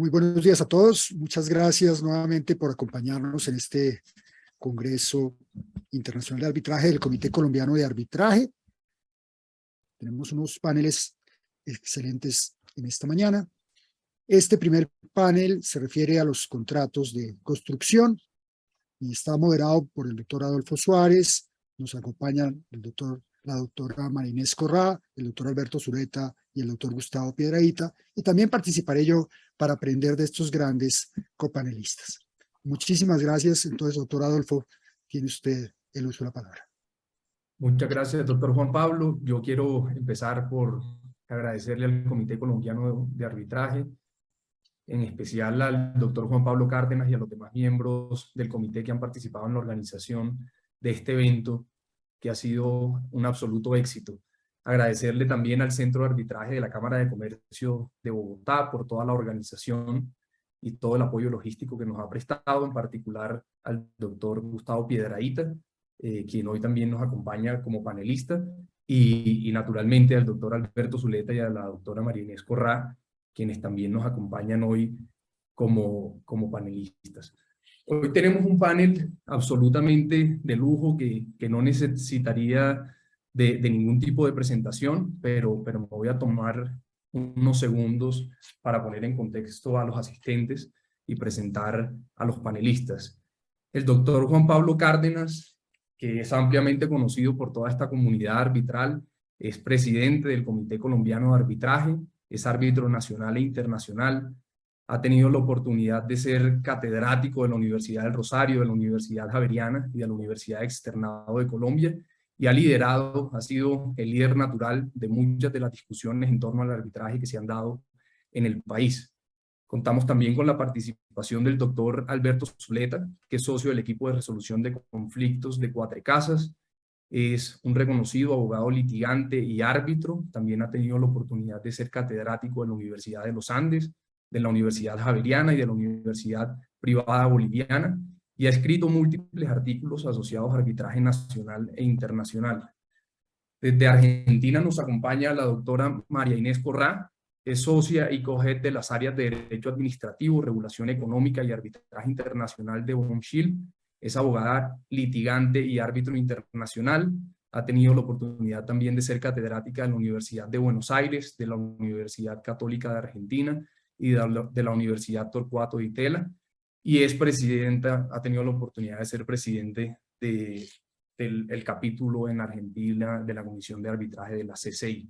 Muy buenos días a todos. Muchas gracias nuevamente por acompañarnos en este Congreso Internacional de Arbitraje del Comité Colombiano de Arbitraje. Tenemos unos paneles excelentes en esta mañana. Este primer panel se refiere a los contratos de construcción y está moderado por el doctor Adolfo Suárez. Nos acompañan la doctora María Inés Corrá, el doctor Alberto Zuleta y el doctor Gustavo Piedrahita, y también participaré yo para aprender de estos grandes copanelistas. Muchísimas gracias. Entonces, doctor Adolfo, tiene usted el uso de la palabra. Muchas gracias, doctor Juan Pablo. Yo quiero empezar por agradecerle al Comité Colombiano de Arbitraje, en especial al doctor Juan Pablo Cárdenas y a los demás miembros del comité que han participado en la organización de este evento, que ha sido un absoluto éxito. Agradecerle también al Centro de Arbitraje de la Cámara de Comercio de Bogotá por toda la organización y todo el apoyo logístico que nos ha prestado, en particular al doctor Gustavo Piedrahita, quien hoy también nos acompaña como panelista, y naturalmente al doctor Alberto Zuleta y a la doctora María Inés Corrá, quienes también nos acompañan hoy como panelistas. Hoy tenemos un panel absolutamente de lujo que no necesitaría de ningún tipo de presentación, pero me voy a tomar unos segundos para poner en contexto a los asistentes y presentar a los panelistas. El doctor Juan Pablo Cárdenas, que es ampliamente conocido por toda esta comunidad arbitral, es presidente del Comité Colombiano de Arbitraje, es árbitro nacional e internacional, ha tenido la oportunidad de ser catedrático de la Universidad del Rosario, de la Universidad Javeriana y de la Universidad Externado de Colombia, y ha sido el líder natural de muchas de las discusiones en torno al arbitraje que se han dado en el país. Contamos también con la participación del doctor Alberto Zuleta, que es socio del equipo de resolución de conflictos de Cuatro Casas, es un reconocido abogado litigante y árbitro, también ha tenido la oportunidad de ser catedrático de la Universidad de los Andes, de la Universidad Javeriana y de la Universidad Privada Boliviana, y ha escrito múltiples artículos asociados a arbitraje nacional e internacional. Desde Argentina nos acompaña la doctora María Inés Corrá, es socia y co-head de las áreas de Derecho Administrativo, Regulación Económica y Arbitraje Internacional de Bonchil. Es abogada litigante y árbitro internacional. Ha tenido la oportunidad también de ser catedrática de la Universidad de Buenos Aires, de la Universidad Católica de Argentina y de la Universidad Torcuato Di Tella. Y es presidenta, ha tenido la oportunidad de ser presidente del capítulo en Argentina de la Comisión de Arbitraje de la CCI.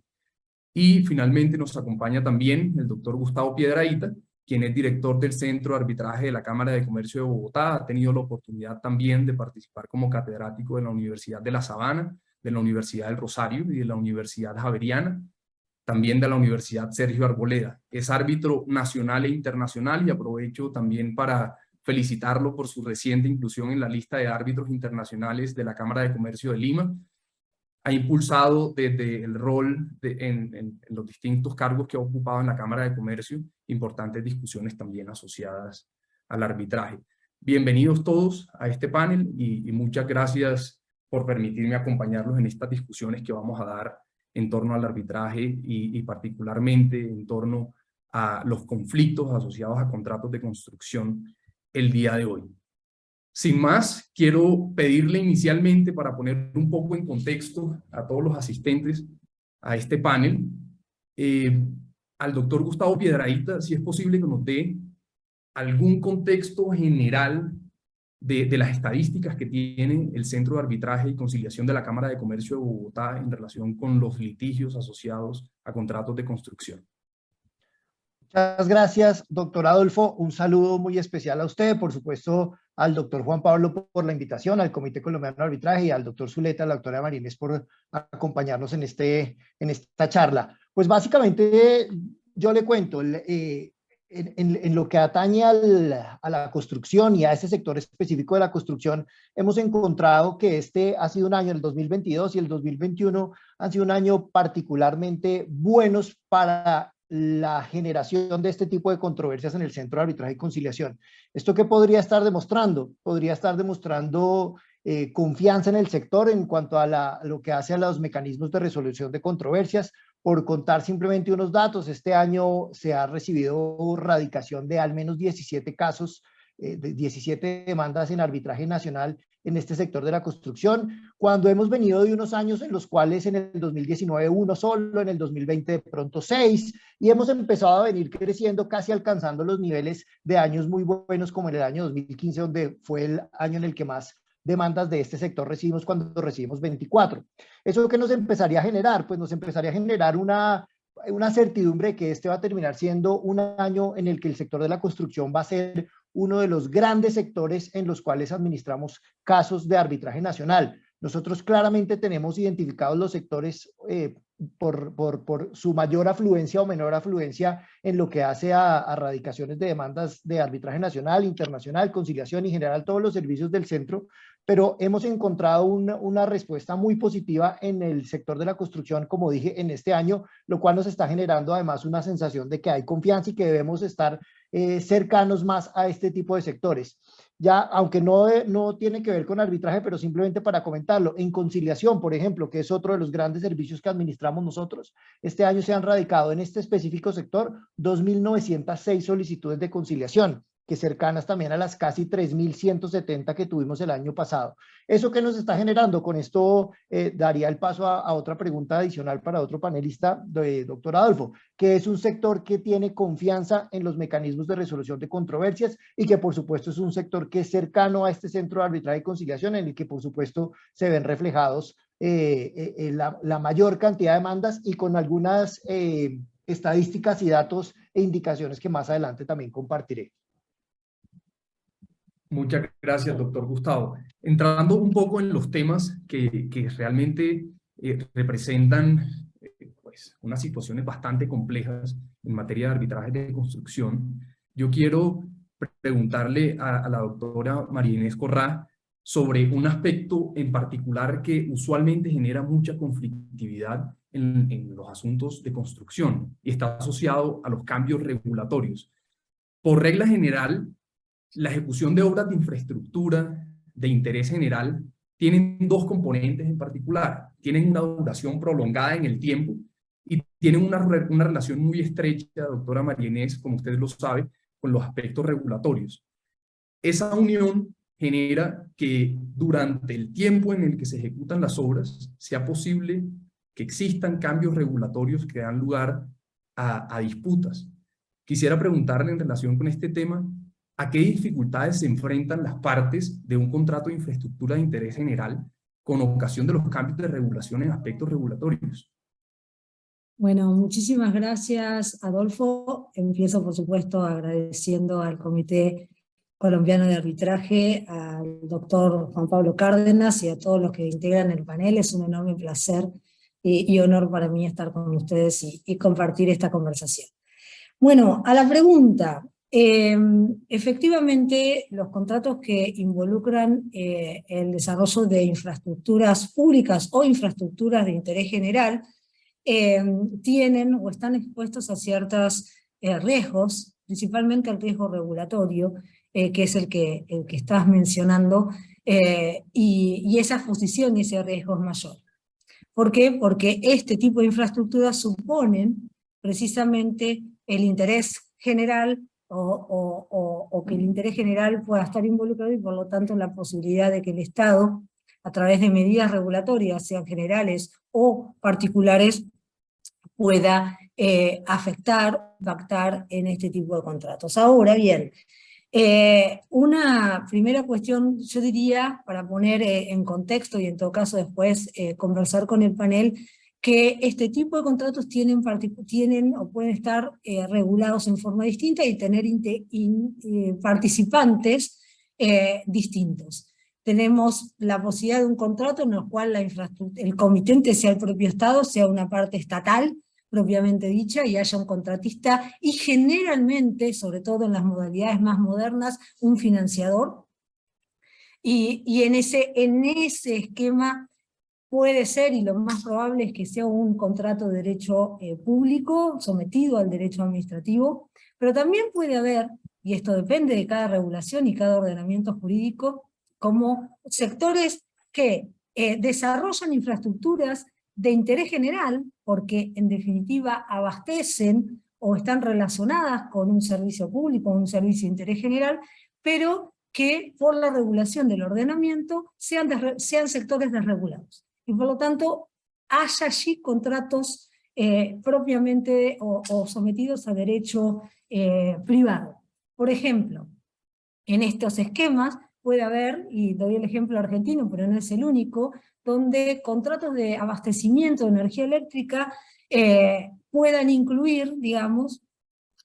Y finalmente nos acompaña también el doctor Gustavo Piedrahita, quien es director del Centro de Arbitraje de la Cámara de Comercio de Bogotá. Ha tenido la oportunidad también de participar como catedrático de la Universidad de La Sabana, de la Universidad del Rosario y de la Universidad Javeriana, también de la Universidad Sergio Arboleda. Es árbitro nacional e internacional, y aprovecho también para felicitarlo por su reciente inclusión en la lista de árbitros internacionales de la Cámara de Comercio de Lima. Ha impulsado desde el rol en los distintos cargos que ha ocupado en la Cámara de Comercio importantes discusiones también asociadas al arbitraje. Bienvenidos todos a este panel y muchas gracias por permitirme acompañarlos en estas discusiones que vamos a dar en torno al arbitraje y particularmente en torno a los conflictos asociados a contratos de construcción el día de hoy. Sin más, quiero pedirle inicialmente, para poner un poco en contexto a todos los asistentes a este panel, al doctor Gustavo Piedrahita, si es posible que nos dé algún contexto general de las estadísticas que tiene el Centro de Arbitraje y Conciliación de la Cámara de Comercio de Bogotá en relación con los litigios asociados a contratos de construcción. Muchas gracias, doctor Adolfo. Un saludo muy especial a usted, por supuesto, al doctor Juan Pablo por la invitación, al Comité Colombiano de Arbitraje y al doctor Zuleta, a la doctora María Inés por acompañarnos en esta charla. Pues básicamente yo le cuento, en lo que atañe a la construcción y a este sector específico de la construcción, hemos encontrado que este ha sido un año, el 2022 y el 2021, han sido un año particularmente buenos para la generación de este tipo de controversias en el Centro de Arbitraje y Conciliación. ¿Esto qué podría estar demostrando? Podría estar demostrando confianza en el sector en cuanto a lo que hace a los mecanismos de resolución de controversias. Por contar simplemente unos datos, este año se ha recibido radicación de al menos 17 casos, de 17 demandas en arbitraje nacional en este sector de la construcción, cuando hemos venido de unos años en los cuales en el 2019 uno solo, en el 2020 de pronto 6, y hemos empezado a venir creciendo, casi alcanzando los niveles de años muy buenos como en el año 2015, donde fue el año en el que más demandas de este sector recibimos, cuando recibimos 24. ¿Eso qué nos empezaría a generar? Pues nos empezaría a generar una certidumbre que este va a terminar siendo un año en el que el sector de la construcción va a ser uno de los grandes sectores en los cuales administramos casos de arbitraje nacional. Nosotros claramente tenemos identificados los sectores por su mayor afluencia o menor afluencia en lo que hace a radicaciones de demandas de arbitraje nacional, internacional, conciliación y en general todos los servicios del centro, pero hemos encontrado una respuesta muy positiva en el sector de la construcción, como dije, en este año, lo cual nos está generando además una sensación de que hay confianza y que debemos estar cercanos más a este tipo de sectores. Ya, aunque no tiene que ver con arbitraje, pero simplemente para comentarlo, en conciliación, por ejemplo, que es otro de los grandes servicios que administramos nosotros, este año se han radicado en este específico sector 2.906 solicitudes de conciliación, que cercanas también a las casi 3.170 que tuvimos el año pasado. ¿Eso qué nos está generando? Con esto daría el paso a otra pregunta adicional para otro panelista, doctor Adolfo, que es un sector que tiene confianza en los mecanismos de resolución de controversias y que por supuesto es un sector que es cercano a este centro de arbitraje y conciliación, en el que por supuesto se ven reflejados la mayor cantidad de demandas y con algunas estadísticas y datos e indicaciones que más adelante también compartiré. Muchas gracias, doctor Gustavo. Entrando un poco en los temas que realmente representan pues, unas situaciones bastante complejas en materia de arbitraje de construcción, yo quiero preguntarle a la doctora María Inés Corrá sobre un aspecto en particular que usualmente genera mucha conflictividad en los asuntos de construcción y está asociado a los cambios regulatorios. Por regla general, la ejecución de obras de infraestructura de interés general tienen dos componentes en particular. Tienen una duración prolongada en el tiempo y tienen una relación muy estrecha, doctora María Inés, como usted lo sabe, con los aspectos regulatorios. Esa unión genera que durante el tiempo en el que se ejecutan las obras sea posible que existan cambios regulatorios que dan lugar a disputas. Quisiera preguntarle en relación con este tema, ¿a qué dificultades se enfrentan las partes de un contrato de infraestructura de interés general con ocasión de los cambios de regulación en aspectos regulatorios? Bueno, muchísimas gracias, Adolfo. Empiezo, por supuesto, agradeciendo al Comité Colombiano de Arbitraje, al doctor Juan Pablo Cárdenas y a todos los que integran el panel. Es un enorme placer y honor para mí estar con ustedes y compartir esta conversación. Bueno, a la pregunta. Efectivamente, los contratos que involucran el desarrollo de infraestructuras públicas o infraestructuras de interés general tienen o están expuestos a ciertos riesgos, principalmente al riesgo regulatorio, que es el que estás mencionando, y esa exposición y ese riesgo es mayor. ¿Por qué? Porque este tipo de infraestructuras suponen precisamente el interés general o que el interés general pueda estar involucrado y por lo tanto la posibilidad de que el Estado, a través de medidas regulatorias, sean generales o particulares, pueda afectar, impactar en este tipo de contratos. Ahora bien, una primera cuestión, yo diría, para poner en contexto y en todo caso después conversar con el panel, que este tipo de contratos tienen o pueden estar regulados en forma distinta y tener participantes distintos. Tenemos la posibilidad de un contrato en el cual el comitente sea el propio Estado, sea una parte estatal, propiamente dicha, y haya un contratista, y generalmente, sobre todo en las modalidades más modernas, un financiador, y en ese esquema puede ser, y lo más probable es que sea un contrato de derecho público, sometido al derecho administrativo, pero también puede haber, y esto depende de cada regulación y cada ordenamiento jurídico, como sectores que desarrollan infraestructuras de interés general, porque en definitiva abastecen o están relacionadas con un servicio público, un servicio de interés general, pero que por la regulación del ordenamiento sean sectores desregulados. Y por lo tanto, haya allí contratos propiamente o sometidos a derecho privado. Por ejemplo, en estos esquemas puede haber, y doy el ejemplo argentino, pero no es el único, donde contratos de abastecimiento de energía eléctrica puedan incluir, digamos,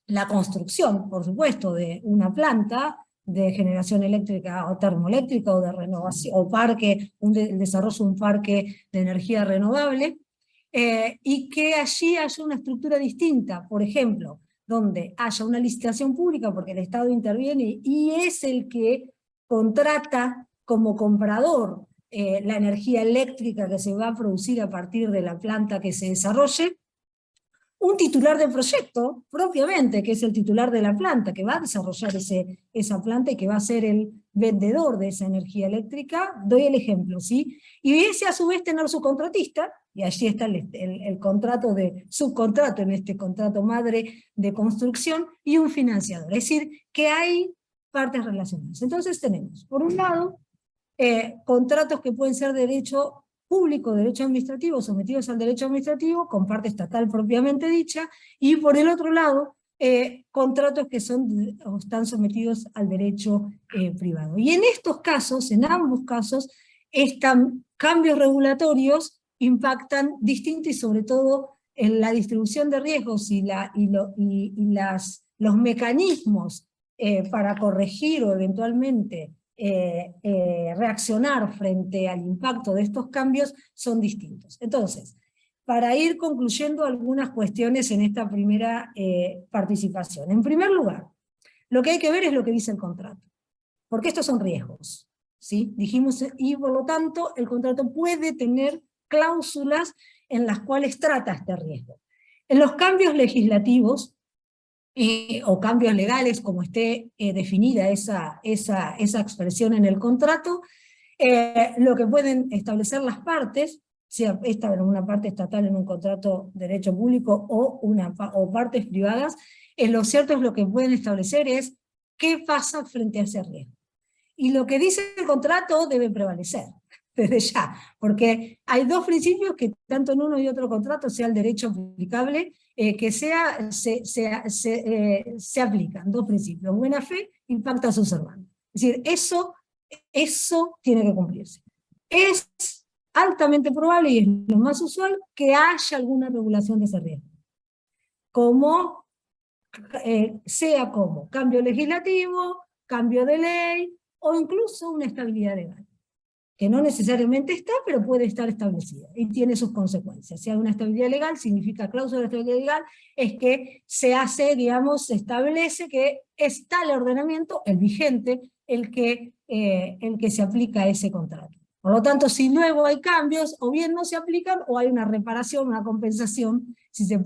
la construcción, por supuesto, de una planta de generación eléctrica o termoeléctrica o de renovación, o el desarrollo de un parque de energía renovable, y que allí haya una estructura distinta, por ejemplo, donde haya una licitación pública porque el Estado interviene y es el que contrata como comprador la energía eléctrica que se va a producir a partir de la planta que se desarrolle, un titular del proyecto, propiamente, que es el titular de la planta, que va a desarrollar esa planta y que va a ser el vendedor de esa energía eléctrica, doy el ejemplo, ¿sí? Y ese a su vez tener su contratista, y allí está el contrato de subcontrato, en este contrato madre de construcción, y un financiador. Es decir, que hay partes relacionadas. Entonces tenemos, por un lado, contratos que pueden ser de derecho público, derecho administrativo, sometidos al derecho administrativo, con parte estatal propiamente dicha, y por el otro lado, contratos que están sometidos al derecho privado. Y en estos casos, en ambos casos, cambios regulatorios impactan distinto y sobre todo en la distribución de riesgos y los mecanismos para corregir o eventualmente reaccionar frente al impacto de estos cambios son distintos. Entonces, para ir concluyendo algunas cuestiones en esta primera participación. En primer lugar, lo que hay que ver es lo que dice el contrato, porque estos son riesgos, ¿sí? Dijimos, y por lo tanto el contrato puede tener cláusulas en las cuales trata este riesgo. En los cambios legislativos, o cambios legales, como esté definida esa expresión en el contrato, lo que pueden establecer las partes, sea esta en una parte estatal en un contrato de derecho público o partes privadas, lo cierto es lo que pueden establecer es qué pasa frente a ese riesgo. Y lo que dice el contrato debe prevalecer, desde ya, porque hay dos principios que tanto en uno y otro contrato, sea el derecho aplicable, que se aplican, dos principios, buena fe y pacta sus servanda. Es decir, eso tiene que cumplirse. Es altamente probable, y es lo más usual, que haya alguna regulación de ese riesgo. Sea como cambio legislativo, cambio de ley, o incluso una estabilidad legal, que no necesariamente está, pero puede estar establecida, y tiene sus consecuencias. Si hay una estabilidad legal, significa cláusula de estabilidad legal, es que se establece que está el ordenamiento, el vigente, el que se aplica a ese contrato. Por lo tanto, si luego hay cambios, o bien no se aplican, o hay una reparación, una compensación, si se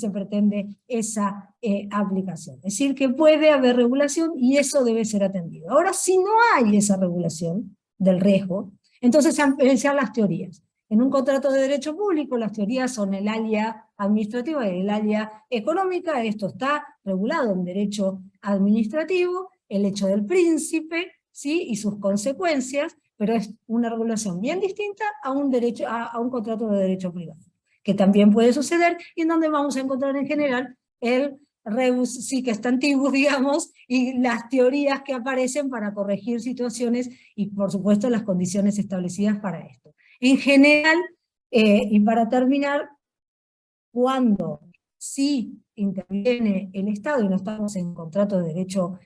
pretende esa aplicación. Es decir, que puede haber regulación, y eso debe ser atendido. Ahora, si no hay esa regulación del riesgo, entonces se empiezan las teorías. En un contrato de derecho público, las teorías son el área administrativa y el área económica. Esto está regulado en derecho administrativo, el hecho del príncipe, ¿sí? Y sus consecuencias, pero es una regulación bien distinta a un contrato de derecho privado, que también puede suceder, y en donde vamos a encontrar en general el rebus sic stantibus, digamos, y las teorías que aparecen para corregir situaciones, y por supuesto las condiciones establecidas para esto. En general, y para terminar, cuando sí interviene el Estado, y no estamos en contrato de derecho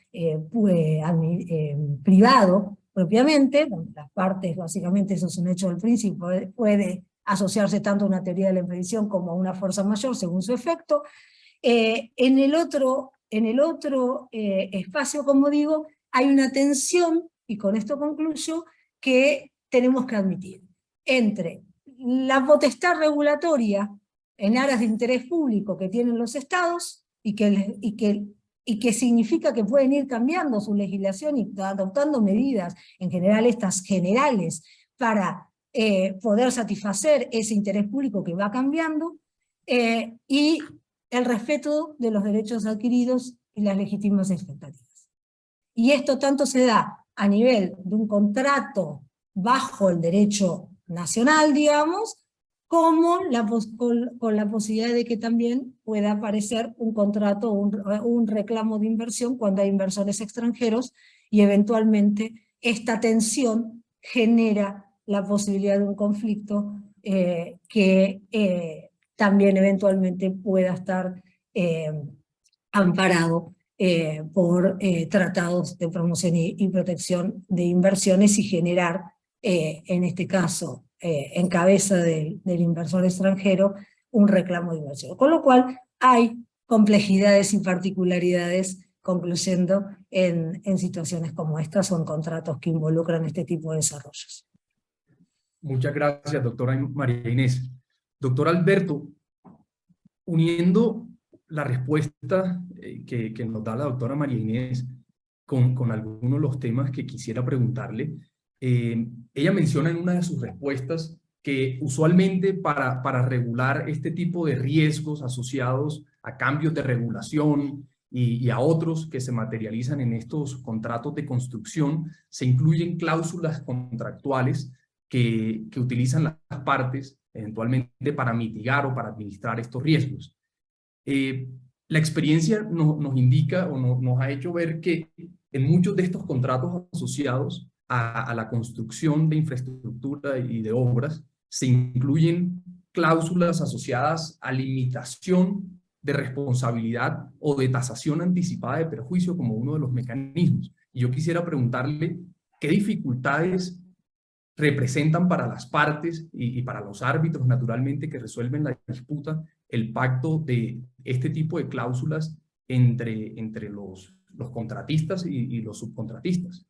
privado propiamente, donde las partes, básicamente eso es un hecho del principio, puede asociarse tanto a una teoría de la impedición como a una fuerza mayor según su efecto. En el otro espacio, como digo, hay una tensión, y con esto concluyo, que tenemos que admitir, entre la potestad regulatoria en aras de interés público que tienen los estados, y que significa que pueden ir cambiando su legislación y adoptando medidas, en general estas generales, para poder satisfacer ese interés público que va cambiando, y el respeto de los derechos adquiridos y las legítimas expectativas. Y esto tanto se da a nivel de un contrato bajo el derecho nacional, digamos, como con la posibilidad de que también pueda aparecer un contrato o un reclamo de inversión cuando hay inversores extranjeros, y eventualmente esta tensión genera la posibilidad de un conflicto que también eventualmente pueda estar amparado por tratados de promoción y protección de inversiones, y generar, en este caso, en cabeza del inversor extranjero, un reclamo de inversión. Con lo cual hay complejidades y particularidades, concluyendo en situaciones como estas o en contratos que involucran este tipo de desarrollos. Muchas gracias, doctora María Inés. Doctor Alberto, uniendo la respuesta que nos da la doctora María Inés con algunos de los temas que quisiera preguntarle, ella menciona en una de sus respuestas que usualmente para regular este tipo de riesgos asociados a cambios de regulación y a otros que se materializan en estos contratos de construcción, se incluyen cláusulas contractuales que utilizan las partes eventualmente para mitigar o para administrar estos riesgos. La experiencia nos indica o nos ha hecho ver que en muchos de estos contratos asociados a la construcción de infraestructura y de obras se incluyen cláusulas asociadas a limitación de responsabilidad o de tasación anticipada de perjuicio como uno de los mecanismos. Y yo quisiera preguntarle qué dificultades representan para las partes y para los árbitros, naturalmente, que resuelven la disputa, el pacto de este tipo de cláusulas entre los contratistas y los subcontratistas.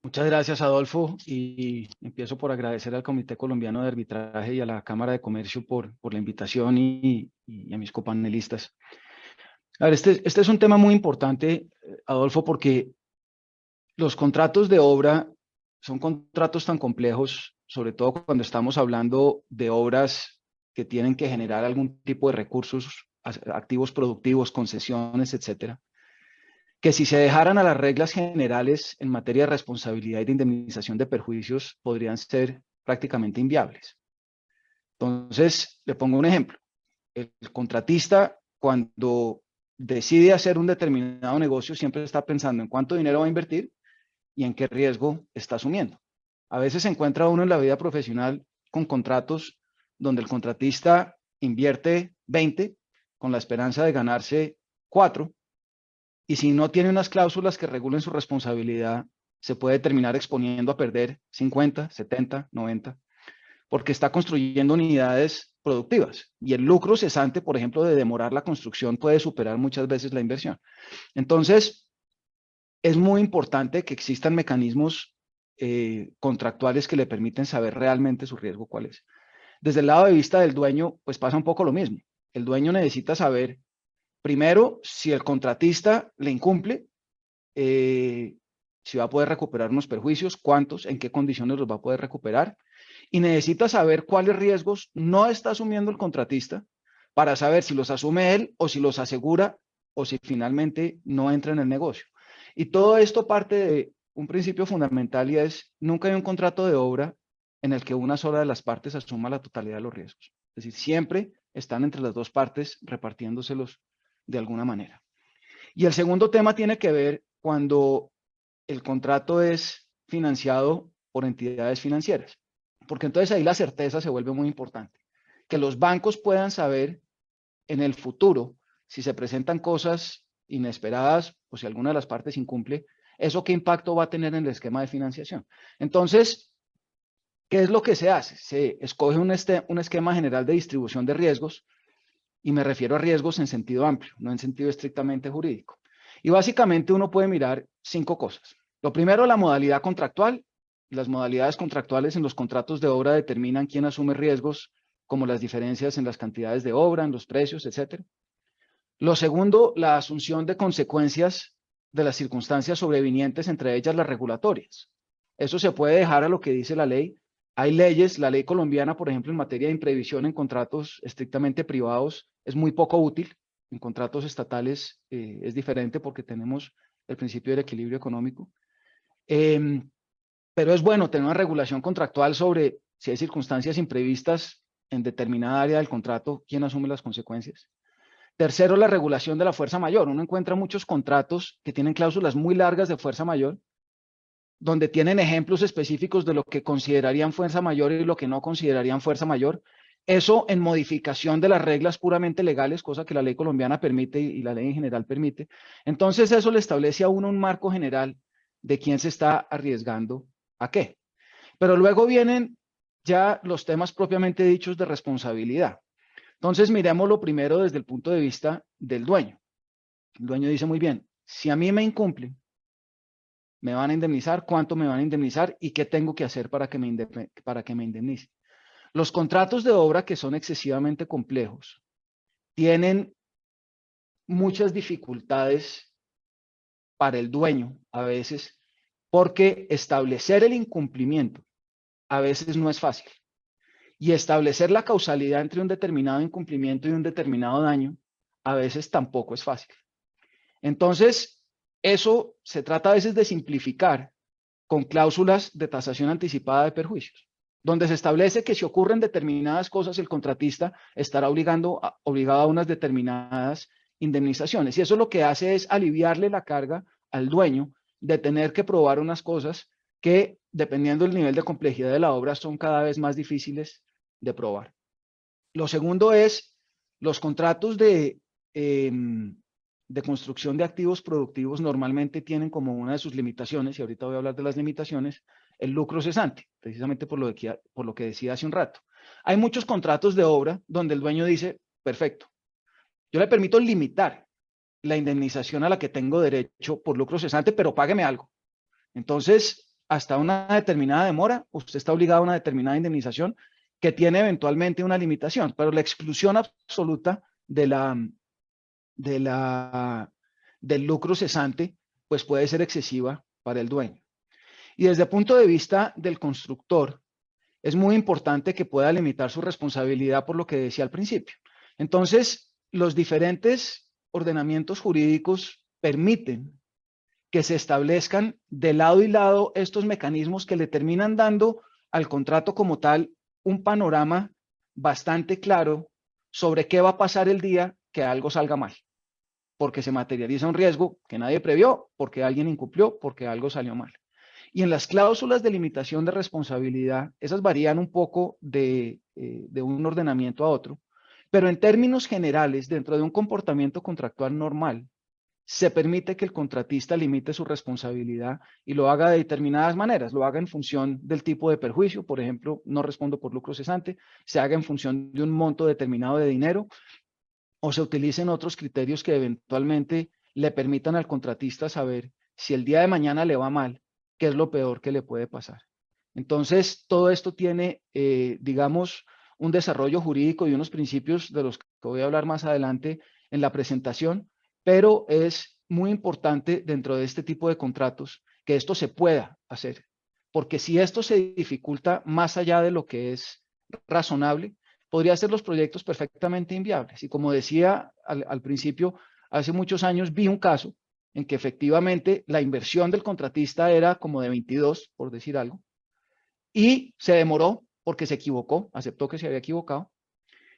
Muchas gracias, Adolfo, y empiezo por agradecer al Comité Colombiano de Arbitraje y a la Cámara de Comercio por la invitación y a mis copanelistas. A ver, este es un tema muy importante, Adolfo, porque los contratos de obra son contratos tan complejos, sobre todo cuando estamos hablando de obras que tienen que generar algún tipo de recursos, activos productivos, concesiones, etcétera, que si se dejaran a las reglas generales en materia de responsabilidad y de indemnización de perjuicios, podrían ser prácticamente inviables. Entonces, le pongo un ejemplo. El contratista, cuando decide hacer un determinado negocio, siempre está pensando en cuánto dinero va a invertir y en qué riesgo está asumiendo. A veces se encuentra uno en la vida profesional con contratos donde el contratista invierte 20 con la esperanza de ganarse 4, y si no tiene unas cláusulas que regulen su responsabilidad, se puede terminar exponiendo a perder 50, 70, 90, porque está construyendo unidades productivas. Y el lucro cesante, por ejemplo, de demorar la construcción puede superar muchas veces la inversión. Entonces, es muy importante que existan mecanismos contractuales que le permiten saber realmente su riesgo cuál es. Desde el lado de vista del dueño, pues pasa un poco lo mismo. El dueño necesita saber, primero, si el contratista le incumple, si va a poder recuperar unos perjuicios, cuántos, en qué condiciones los va a poder recuperar, y necesita saber cuáles riesgos no está asumiendo el contratista para saber si los asume él o si los asegura o si finalmente no entra en el negocio. Y todo esto parte de un principio fundamental, y es: nunca hay un contrato de obra en el que una sola de las partes asuma la totalidad de los riesgos. Es decir, siempre están entre las dos partes repartiéndoselos de alguna manera. Y el segundo tema tiene que ver cuando el contrato es financiado por entidades financieras, porque entonces ahí la certeza se vuelve muy importante. Que los bancos puedan saber en el futuro, si se presentan cosas inesperadas o si alguna de las partes incumple, eso qué impacto va a tener en el esquema de financiación. Entonces, ¿qué es lo que se hace? Se escoge un esquema general de distribución de riesgos, y me refiero a riesgos en sentido amplio, no en sentido estrictamente jurídico. Y básicamente uno puede mirar 5 cosas. Lo primero, la modalidad contractual. Las modalidades contractuales en los contratos de obra determinan quién asume riesgos, como las diferencias en las cantidades de obra, en los precios, etc. Lo segundo, la asunción de consecuencias de las circunstancias sobrevinientes, entre ellas las regulatorias. Eso se puede dejar a lo que dice la ley. Hay leyes, la ley colombiana, por ejemplo, en materia de imprevisión en contratos estrictamente privados, es muy poco útil. En contratos estatales es diferente porque tenemos el principio del equilibrio económico. Pero es bueno tener una regulación contractual sobre si hay circunstancias imprevistas en determinada área del contrato, quién asume las consecuencias. Tercero, la regulación de la fuerza mayor. Uno encuentra muchos contratos que tienen cláusulas muy largas de fuerza mayor, donde tienen ejemplos específicos de lo que considerarían fuerza mayor y lo que no considerarían fuerza mayor. Eso en modificación de las reglas puramente legales, cosa que la ley colombiana permite y la ley en general permite. Entonces eso le establece a uno un marco general de quién se está arriesgando a qué. Pero luego vienen ya los temas propiamente dichos de responsabilidad. Entonces miremoslo primero desde el punto de vista del dueño. El dueño dice muy bien, si a mí me incumplen, me van a indemnizar, cuánto me van a indemnizar y qué tengo que hacer para que me indemnicen. Los contratos de obra que son excesivamente complejos tienen muchas dificultades para el dueño a veces, porque establecer el incumplimiento a veces no es fácil. Y establecer la causalidad entre un determinado incumplimiento y un determinado daño a veces tampoco es fácil. Entonces, eso se trata a veces de simplificar con cláusulas de tasación anticipada de perjuicios, donde se establece que si ocurren determinadas cosas, el contratista estará obligado a unas determinadas indemnizaciones. Y eso lo que hace es aliviarle la carga al dueño de tener que probar unas cosas que, dependiendo del nivel de complejidad de la obra, son cada vez más difíciles de probar. Lo segundo es los contratos de construcción de activos productivos normalmente tienen como una de sus limitaciones, y ahorita voy a hablar de las limitaciones, el lucro cesante, precisamente por lo que decía hace un rato. Hay muchos contratos de obra donde el dueño dice, perfecto, yo le permito limitar la indemnización a la que tengo derecho por lucro cesante, pero págueme algo. Entonces, hasta una determinada demora, usted está obligado a una determinada indemnización que tiene eventualmente una limitación, pero la exclusión absoluta del lucro cesante, pues puede ser excesiva para el dueño. Y desde el punto de vista del constructor, es muy importante que pueda limitar su responsabilidad por lo que decía al principio. Entonces, los diferentes ordenamientos jurídicos permiten que se establezcan de lado y lado estos mecanismos que le terminan dando al contrato como tal un panorama bastante claro sobre qué va a pasar el día que algo salga mal, porque se materializa un riesgo que nadie previó, porque alguien incumplió, porque algo salió mal. Y en las cláusulas de limitación de responsabilidad, esas varían un poco de un ordenamiento a otro, pero en términos generales, dentro de un comportamiento contractual normal, se permite que el contratista limite su responsabilidad y lo haga de determinadas maneras, lo haga en función del tipo de perjuicio, por ejemplo, no respondo por lucro cesante, se haga en función de un monto determinado de dinero, o se utilicen otros criterios que eventualmente le permitan al contratista saber si el día de mañana le va mal, qué es lo peor que le puede pasar. Entonces, todo esto tiene, digamos, un desarrollo jurídico y unos principios de los que voy a hablar más adelante en la presentación, pero es muy importante dentro de este tipo de contratos que esto se pueda hacer, porque si esto se dificulta más allá de lo que es razonable, podría hacer los proyectos perfectamente inviables. Y como decía al principio, hace muchos años vi un caso en que efectivamente la inversión del contratista era como de 22, por decir algo, y se demoró porque se equivocó, aceptó que se había equivocado.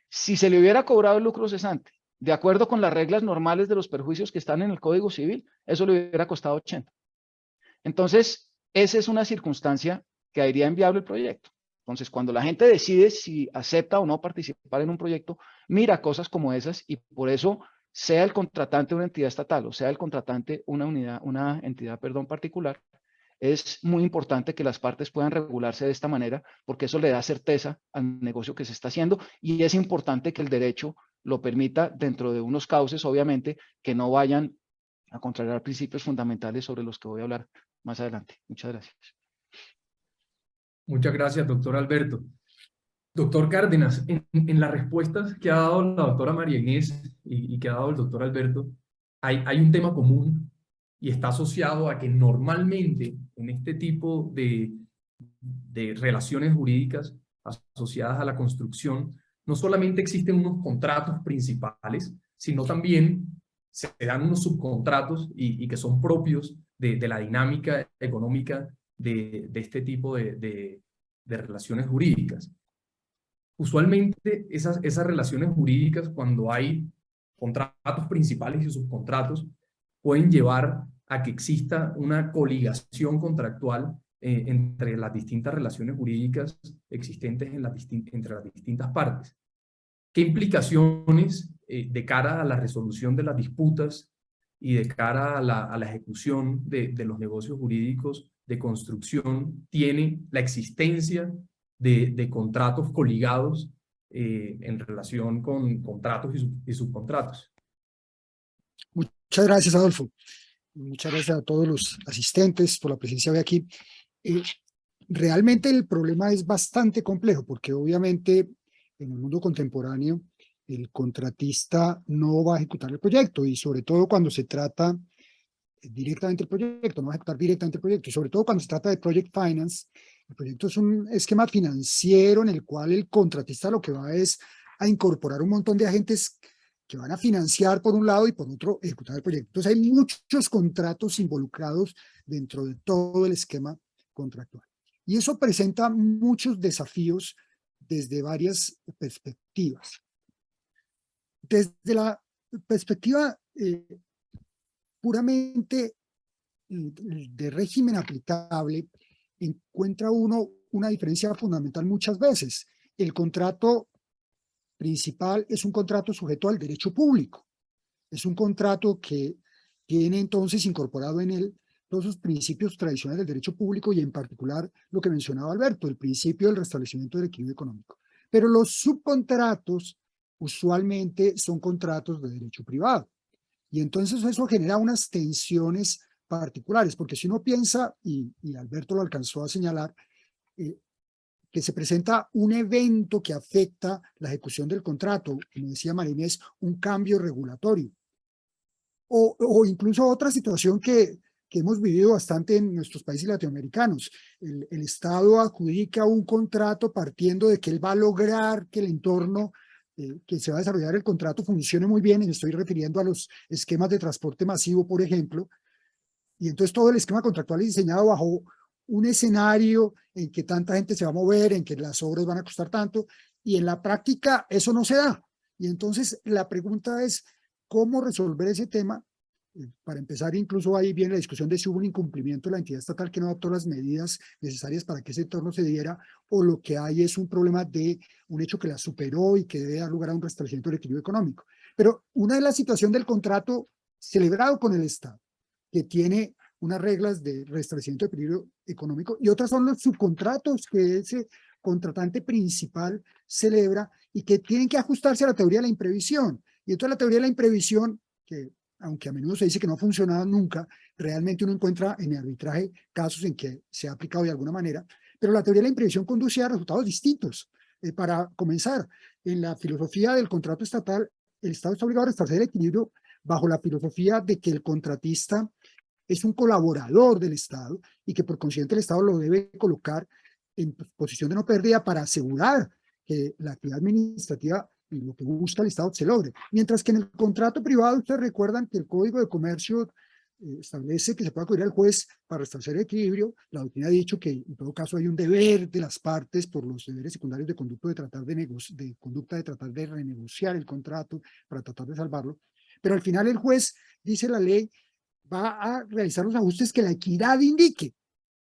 Si se le hubiera cobrado el lucro cesante, de acuerdo con las reglas normales de los perjuicios que están en el Código Civil, eso le hubiera costado 80. Entonces, esa es una circunstancia que haría inviable el proyecto. Entonces, cuando la gente decide si acepta o no participar en un proyecto, mira cosas como esas y por eso, sea el contratante una entidad estatal o sea el contratante una entidad particular, es muy importante que las partes puedan regularse de esta manera porque eso le da certeza al negocio que se está haciendo y es importante que el derecho lo permita dentro de unos cauces, obviamente, que no vayan a contrariar principios fundamentales sobre los que voy a hablar más adelante. Muchas gracias. Muchas gracias, doctor Alberto. Doctor Cárdenas, en las respuestas que ha dado la doctora María Inés y que ha dado el doctor Alberto, hay un tema común y está asociado a que normalmente en este tipo de relaciones jurídicas asociadas a la construcción, no solamente existen unos contratos principales, sino también se dan unos subcontratos y que son propios de la dinámica económica de este tipo de relaciones jurídicas. Usualmente esas relaciones jurídicas, cuando hay contratos principales y subcontratos, pueden llevar a que exista una coligación contractual entre las distintas relaciones jurídicas existentes entre las distintas partes. ¿Qué implicaciones de cara a la resolución de las disputas y de cara a la ejecución de los negocios jurídicos de construcción tiene la existencia de contratos coligados en relación con contratos y subcontratos? Muchas gracias, Adolfo. Muchas gracias a todos los asistentes por la presencia hoy aquí. Realmente el problema es bastante complejo porque obviamente en el mundo contemporáneo el contratista no va a ejecutar el proyecto y sobre todo cuando se trata directamente el proyecto, no va a ejecutar directamente el proyecto y sobre todo cuando se trata de project finance. El proyecto es un esquema financiero en el cual el contratista lo que va es a incorporar un montón de agentes que van a financiar por un lado y por otro ejecutar el proyecto. Entonces hay muchos contratos involucrados dentro de todo el esquema contractual. Y eso presenta muchos desafíos desde varias perspectivas. Desde la perspectiva puramente de régimen aplicable, encuentra uno una diferencia fundamental muchas veces. El contrato principal es un contrato sujeto al derecho público. Es un contrato que tiene entonces incorporado en él todos los principios tradicionales del derecho público y en particular lo que mencionaba Alberto, el principio del restablecimiento del equilibrio económico. Pero los subcontratos usualmente son contratos de derecho privado. Y entonces eso genera unas tensiones particulares, porque si uno piensa, y Alberto lo alcanzó a señalar, que se presenta un evento que afecta la ejecución del contrato, como decía María Inés, un cambio regulatorio, o incluso otra situación que hemos vivido bastante en nuestros países latinoamericanos. El Estado adjudica un contrato partiendo de que él va a lograr que el entorno que se va a desarrollar el contrato funcione muy bien, y me estoy refiriendo a los esquemas de transporte masivo, por ejemplo, y entonces todo el esquema contractual es diseñado bajo un escenario en que tanta gente se va a mover, en que las obras van a costar tanto, y en la práctica eso no se da. Y entonces la pregunta es, ¿cómo resolver ese tema? Para empezar, incluso ahí viene la discusión de si hubo un incumplimiento de la entidad estatal que no adoptó las medidas necesarias para que ese entorno se diera, o lo que hay es un problema de un hecho que la superó y que debe dar lugar a un restablecimiento del equilibrio económico. Pero una es la situación del contrato celebrado con el Estado, que tiene unas reglas de restablecimiento del equilibrio económico, y otras son los subcontratos que ese contratante principal celebra y que tienen que ajustarse a la teoría de la imprevisión. Y entonces la teoría de la imprevisión, que aunque a menudo se dice que no ha funcionado nunca, realmente uno encuentra en el arbitraje casos en que se ha aplicado de alguna manera, pero la teoría de la imprevisión conduce a resultados distintos. Para comenzar, en la filosofía del contrato estatal, el Estado está obligado a restablecer el equilibrio bajo la filosofía de que el contratista es un colaborador del Estado y que por consiguiente el Estado lo debe colocar en posición de no pérdida para asegurar que la actividad administrativa y lo que busca el Estado se logre. Mientras que en el contrato privado, ustedes recuerdan que el Código de Comercio establece que se puede acudir al juez para restablecer el equilibrio. La doctrina ha dicho que en todo caso hay un deber de las partes por los deberes secundarios de conducta de tratar de renegociar el contrato para tratar de salvarlo. Pero al final el juez, dice la ley, va a realizar los ajustes que la equidad indique.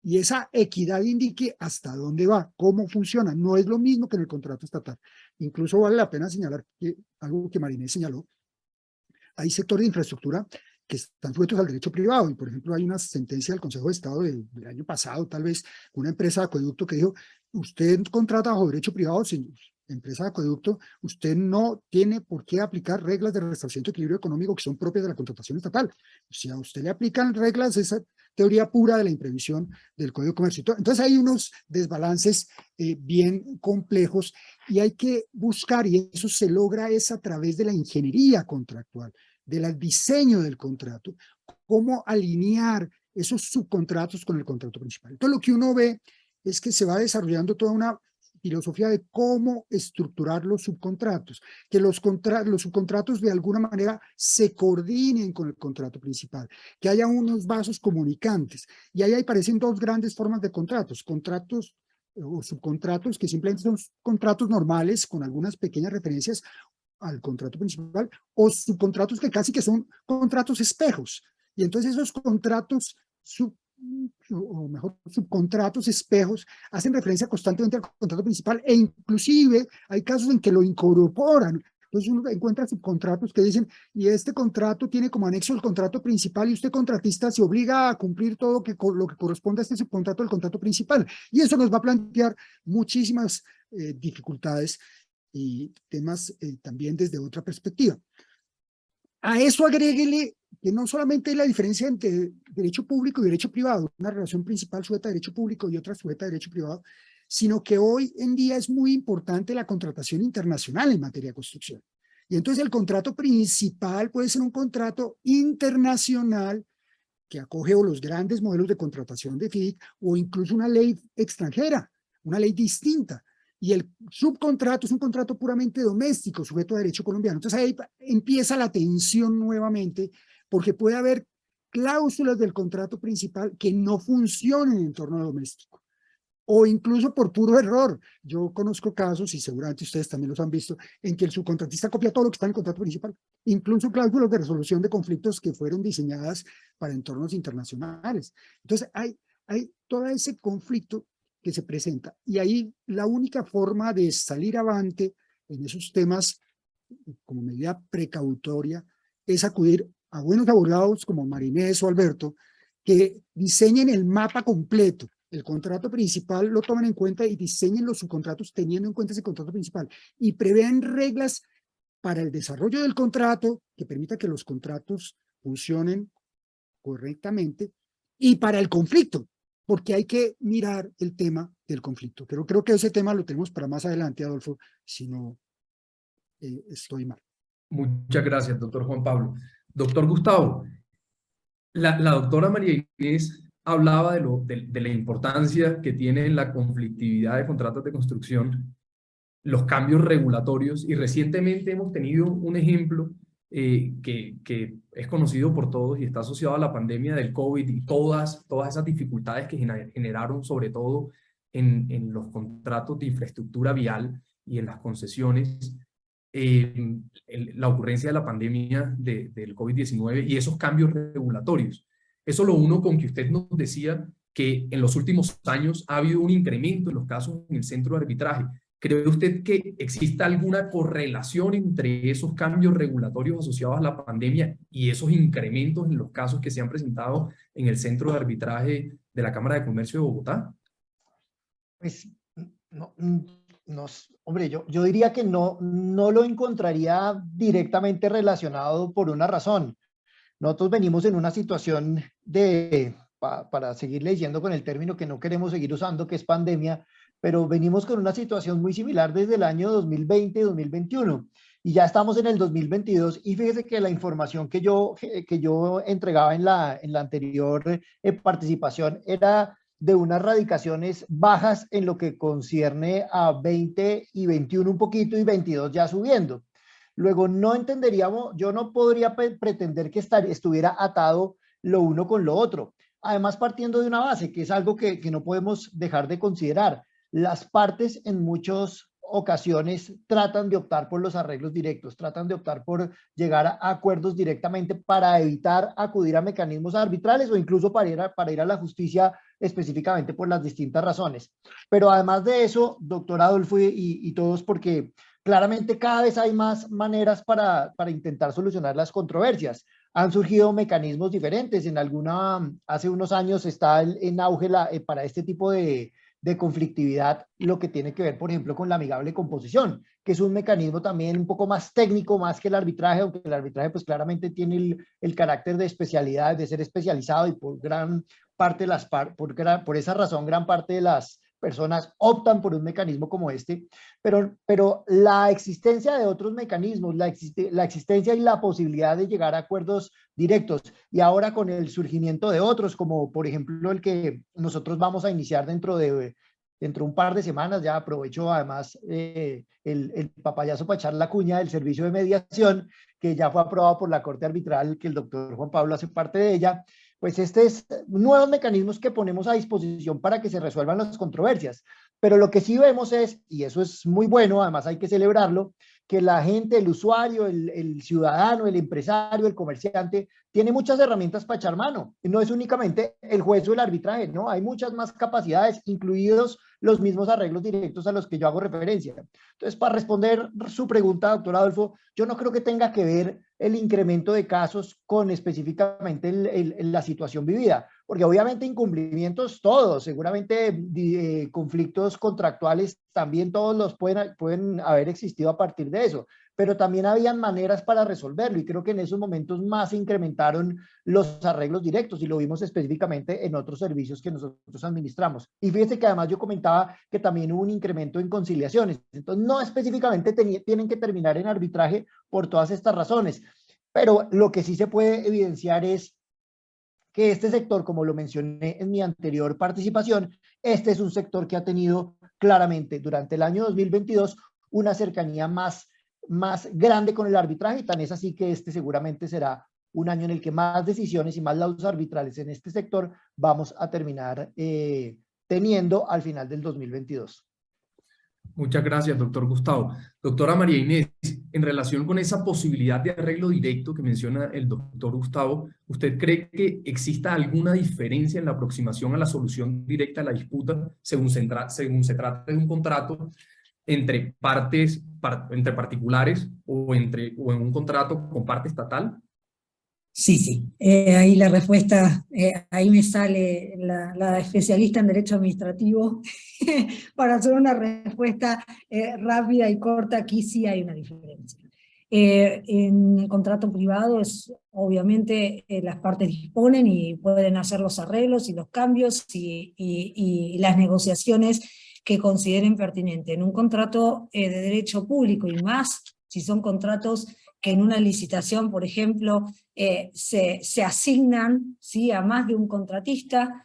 Y esa equidad indique hasta dónde va, cómo funciona. No es lo mismo que en el contrato estatal. Incluso vale la pena señalar que algo que María Inés señaló. Hay sectores de infraestructura que están sujetos al derecho privado. Y por ejemplo, hay una sentencia del Consejo de Estado del año pasado, tal vez, una empresa de acueducto que dijo, usted contrata bajo derecho privado, señor, empresa de acueducto, usted no tiene por qué aplicar reglas de restablecimiento de equilibrio económico que son propias de la contratación estatal. Si a usted le aplican reglas, esa teoría pura de la imprevisión del Código de Comercio. Entonces hay unos desbalances bien complejos y hay que buscar, y eso se logra es a través de la ingeniería contractual, del diseño del contrato, cómo alinear esos subcontratos con el contrato principal. Entonces, lo que uno ve es que se va desarrollando toda una filosofía de cómo estructurar los subcontratos, que los subcontratos de alguna manera se coordinen con el contrato principal, que haya unos vasos comunicantes. Y ahí aparecen dos grandes formas de contratos o subcontratos que simplemente son contratos normales con algunas pequeñas referencias al contrato principal, o subcontratos que casi que son contratos espejos. Y entonces esos contratos subcontratos espejos hacen referencia constantemente al contrato principal, e inclusive hay casos en que lo incorporan. Entonces uno encuentra subcontratos que dicen, y este contrato tiene como anexo el contrato principal, y usted, contratista, se obliga a cumplir todo lo que corresponde a este subcontrato del contrato principal. Y eso nos va a plantear muchísimas dificultades y temas también desde otra perspectiva. A eso agréguele que no solamente hay la diferencia entre derecho público y derecho privado, una relación principal sujeta a derecho público y otra sujeta a derecho privado, sino que hoy en día es muy importante la contratación internacional en materia de construcción. Y entonces el contrato principal puede ser un contrato internacional que acoge o los grandes modelos de contratación de FIDIC o incluso una ley extranjera, una ley distinta. Y el subcontrato es un contrato puramente doméstico, sujeto a derecho colombiano. Entonces ahí empieza la tensión nuevamente, porque puede haber cláusulas del contrato principal que no funcionen en entorno doméstico, o incluso por puro error. Yo conozco casos, y seguramente ustedes también los han visto, en que el subcontratista copia todo lo que está en el contrato principal, incluso cláusulas de resolución de conflictos que fueron diseñadas para entornos internacionales. Entonces hay todo ese conflicto que se presenta, y ahí la única forma de salir avante en esos temas como medida precautoria es acudir a buenos abogados como Marinés o Alberto, que diseñen el mapa completo, el contrato principal lo tomen en cuenta y diseñen los subcontratos teniendo en cuenta ese contrato principal, y prevean reglas para el desarrollo del contrato que permita que los contratos funcionen correctamente, y para el conflicto, porque hay que mirar el tema del conflicto. Pero creo que ese tema lo tenemos para más adelante, Adolfo, si no estoy mal. Muchas gracias, doctor Juan Pablo. Doctor Gustavo, la doctora María Inés hablaba de la importancia que tiene la conflictividad de contratos de construcción, los cambios regulatorios, y recientemente hemos tenido un ejemplo que es conocido por todos y está asociado a la pandemia del COVID y todas esas dificultades que generaron, sobre todo en los contratos de infraestructura vial y en las concesiones, la ocurrencia de la pandemia del COVID-19 y esos cambios regulatorios. Eso lo uno con que usted nos decía que en los últimos años ha habido un incremento en los casos en el centro de arbitraje. ¿Cree usted que exista alguna correlación entre esos cambios regulatorios asociados a la pandemia y esos incrementos en los casos que se han presentado en el centro de arbitraje de la Cámara de Comercio de Bogotá? Pues, hombre, yo diría que no lo encontraría directamente relacionado por una razón. Nosotros venimos en una situación para seguirle diciendo con el término que no queremos seguir usando, que es pandemia, pero venimos con una situación muy similar desde el año 2020-2021 y ya estamos en el 2022, y fíjese que la información que yo entregaba en la anterior participación era de unas radicaciones bajas en lo que concierne a 20 y 21 un poquito y 22 ya subiendo. Luego no entenderíamos, yo no podría pretender que estuviera atado lo uno con lo otro. Además, partiendo de una base, que es algo que no podemos dejar de considerar. Las partes en muchas ocasiones tratan de optar por los arreglos directos, tratan de optar por llegar a acuerdos directamente para evitar acudir a mecanismos arbitrales o incluso para ir a la justicia específicamente por las distintas razones. Pero además de eso, doctor Adolfo y todos, porque claramente cada vez hay más maneras para intentar solucionar las controversias. Han surgido mecanismos diferentes. Hace unos años está en auge para este tipo de conflictividad lo que tiene que ver, por ejemplo, con la amigable composición, que es un mecanismo también un poco más técnico, más que el arbitraje, aunque el arbitraje pues claramente tiene el carácter de especialidad, de ser especializado, y por gran parte por esa razón, gran parte de las personas optan por un mecanismo como este, pero la existencia de otros mecanismos, la existencia y la posibilidad de llegar a acuerdos directos, y ahora con el surgimiento de otros, como por ejemplo el que nosotros vamos a iniciar dentro de un par de semanas, ya aprovecho además el papayazo para echar la cuña del servicio de mediación, que ya fue aprobado por la Corte Arbitral, que el doctor Juan Pablo hace parte de ella. Pues este es nuevos mecanismos que ponemos a disposición para que se resuelvan las controversias. Pero lo que sí vemos es, y eso es muy bueno, además hay que celebrarlo, que la gente, el usuario, el ciudadano, el empresario, el comerciante, tiene muchas herramientas para echar mano. No es únicamente el juez o el arbitraje, ¿no? Hay muchas más capacidades, incluidos los mismos arreglos directos a los que yo hago referencia. Entonces, para responder su pregunta, doctor Adolfo, yo no creo que tenga que ver el incremento de casos con específicamente la situación vivida, porque obviamente incumplimientos todos, seguramente conflictos contractuales también todos los pueden haber existido a partir de eso, pero también habían maneras para resolverlo, y creo que en esos momentos más se incrementaron los arreglos directos, y lo vimos específicamente en otros servicios que nosotros administramos. Y fíjese que además yo comentaba que también hubo un incremento en conciliaciones, entonces no específicamente tienen que terminar en arbitraje por todas estas razones, pero lo que sí se puede evidenciar es que este sector, como lo mencioné en mi anterior participación, este es un sector que ha tenido claramente durante el año 2022 una cercanía más grande con el arbitraje, y tan es así que este seguramente será un año en el que más decisiones y más laudos arbitrales en este sector vamos a terminar teniendo al final del 2022. Muchas gracias, doctor Gustavo. Doctora María Inés, en relación con esa posibilidad de arreglo directo que menciona el doctor Gustavo, ¿usted cree que exista alguna diferencia en la aproximación a la solución directa a la disputa según se trata de un contrato entre entre particulares o en un contrato con parte estatal? Sí. Ahí la respuesta, ahí me sale la especialista en Derecho Administrativo para hacer una respuesta rápida y corta. Aquí sí hay una diferencia. En el contrato privado obviamente las partes disponen y pueden hacer los arreglos y los cambios y las negociaciones que consideren pertinente. En un contrato de derecho público, y más si son contratos que en una licitación, por ejemplo, se asignan, ¿sí?, a más de un contratista,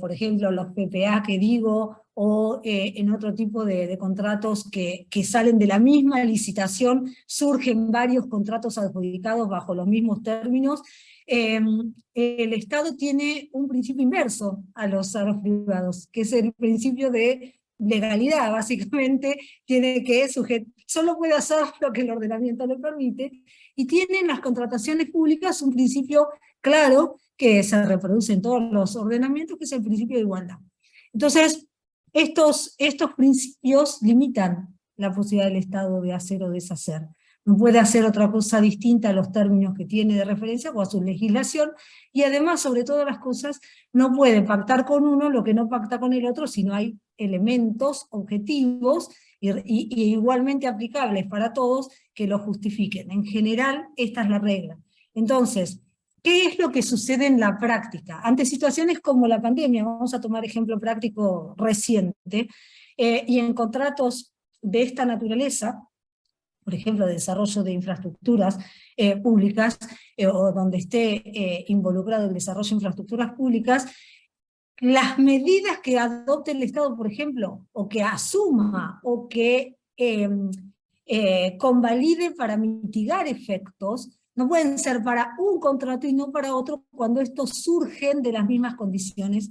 por ejemplo, los PPA que digo, o en otro tipo de contratos que salen de la misma licitación, surgen varios contratos adjudicados bajo los mismos términos. El Estado tiene un principio inverso a los privados, que es el principio de legalidad. Básicamente tiene que solo puede hacer lo que el ordenamiento le permite, y tienen las contrataciones públicas un principio claro que se reproduce en todos los ordenamientos, que es el principio de igualdad. Entonces, estos principios limitan la posibilidad del Estado de hacer o deshacer. No puede hacer otra cosa distinta a los términos que tiene de referencia o a su legislación, y además, sobre todas las cosas, no puede pactar con uno lo que no pacta con el otro, si no hay elementos objetivos y igualmente aplicables para todos que lo justifiquen. En general, esta es la regla. Entonces, ¿qué es lo que sucede en la práctica? Ante situaciones como la pandemia, vamos a tomar ejemplo práctico reciente, y en contratos de esta naturaleza, por ejemplo, de desarrollo de infraestructuras públicas, o donde esté involucrado el desarrollo de infraestructuras públicas, las medidas que adopte el Estado, por ejemplo, o que asuma, o que convalide para mitigar efectos, no pueden ser para un contrato y no para otro, cuando estos surgen de las mismas condiciones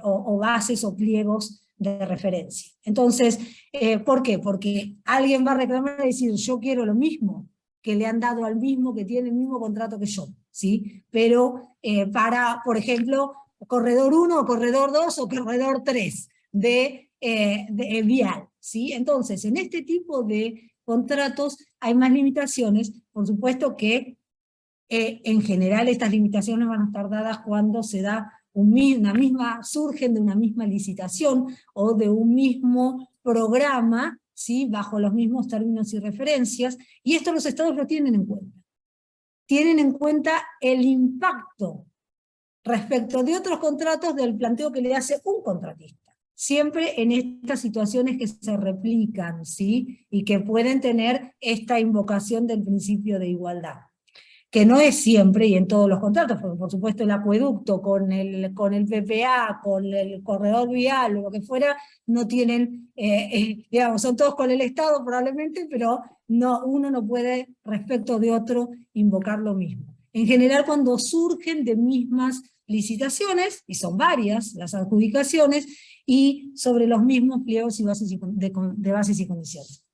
o bases o pliegos de referencia. Entonces, ¿por qué? Porque alguien va a reclamar y decir, yo quiero lo mismo que le han dado al mismo, que tiene el mismo contrato que yo, ¿sí? Pero para, por ejemplo, corredor 1 o corredor 2 o corredor 3 de vial, ¿sí? Entonces, en este tipo de contratos hay más limitaciones. Por supuesto que en general estas limitaciones van a estar dadas cuando se da surgen de una misma licitación o de un mismo programa, ¿sí?, bajo los mismos términos y referencias, y esto los estados lo tienen en cuenta. Tienen en cuenta el impacto respecto de otros contratos del planteo que le hace un contratista. siempre en estas situaciones que se replican, ¿sí? Y que pueden tener esta invocación del principio de igualdad, que no es siempre y en todos los contratos, porque por supuesto el acueducto con el PPA, con el corredor vial o lo que fuera, no tienen, digamos, son todos con el Estado probablemente, pero no, uno no puede respecto de otro invocar lo mismo. En general, cuando surgen de mismas licitaciones, y son varias las adjudicaciones, y sobre los mismos pliegos y de bases y condiciones.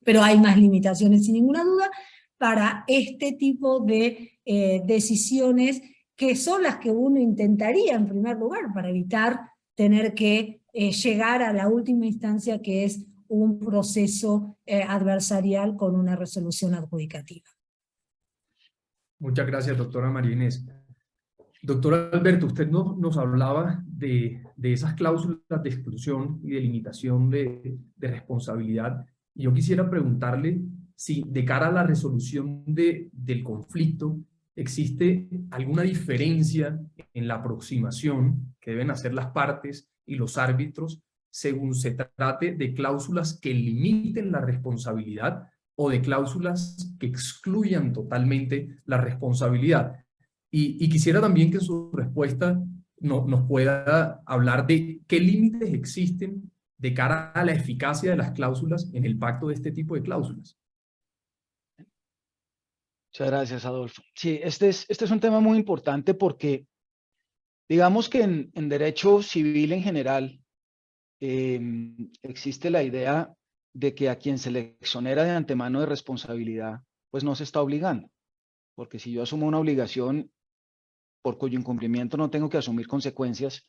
Pero hay más limitaciones sin ninguna duda para este tipo de decisiones que son las que uno intentaría en primer lugar para evitar tener que llegar a la última instancia, que es un proceso adversarial con una resolución adjudicativa. Muchas gracias, doctora María Inés. Doctor Alberto, usted nos hablaba de esas cláusulas de exclusión y de limitación de responsabilidad. Y yo quisiera preguntarle si de cara a la resolución del conflicto existe alguna diferencia en la aproximación que deben hacer las partes y los árbitros según se trate de cláusulas que limiten la responsabilidad o de cláusulas que excluyan totalmente la responsabilidad. Y quisiera también que en su respuesta nos pueda hablar de qué límites existen de cara a la eficacia de las cláusulas en el pacto de este tipo de cláusulas. Muchas gracias, Adolfo. Sí, este es un tema muy importante porque digamos que en derecho civil en general existe la idea de que a quien se le exonera de antemano de responsabilidad, pues no se está obligando. Porque si yo asumo una obligación por cuyo incumplimiento no tengo que asumir consecuencias,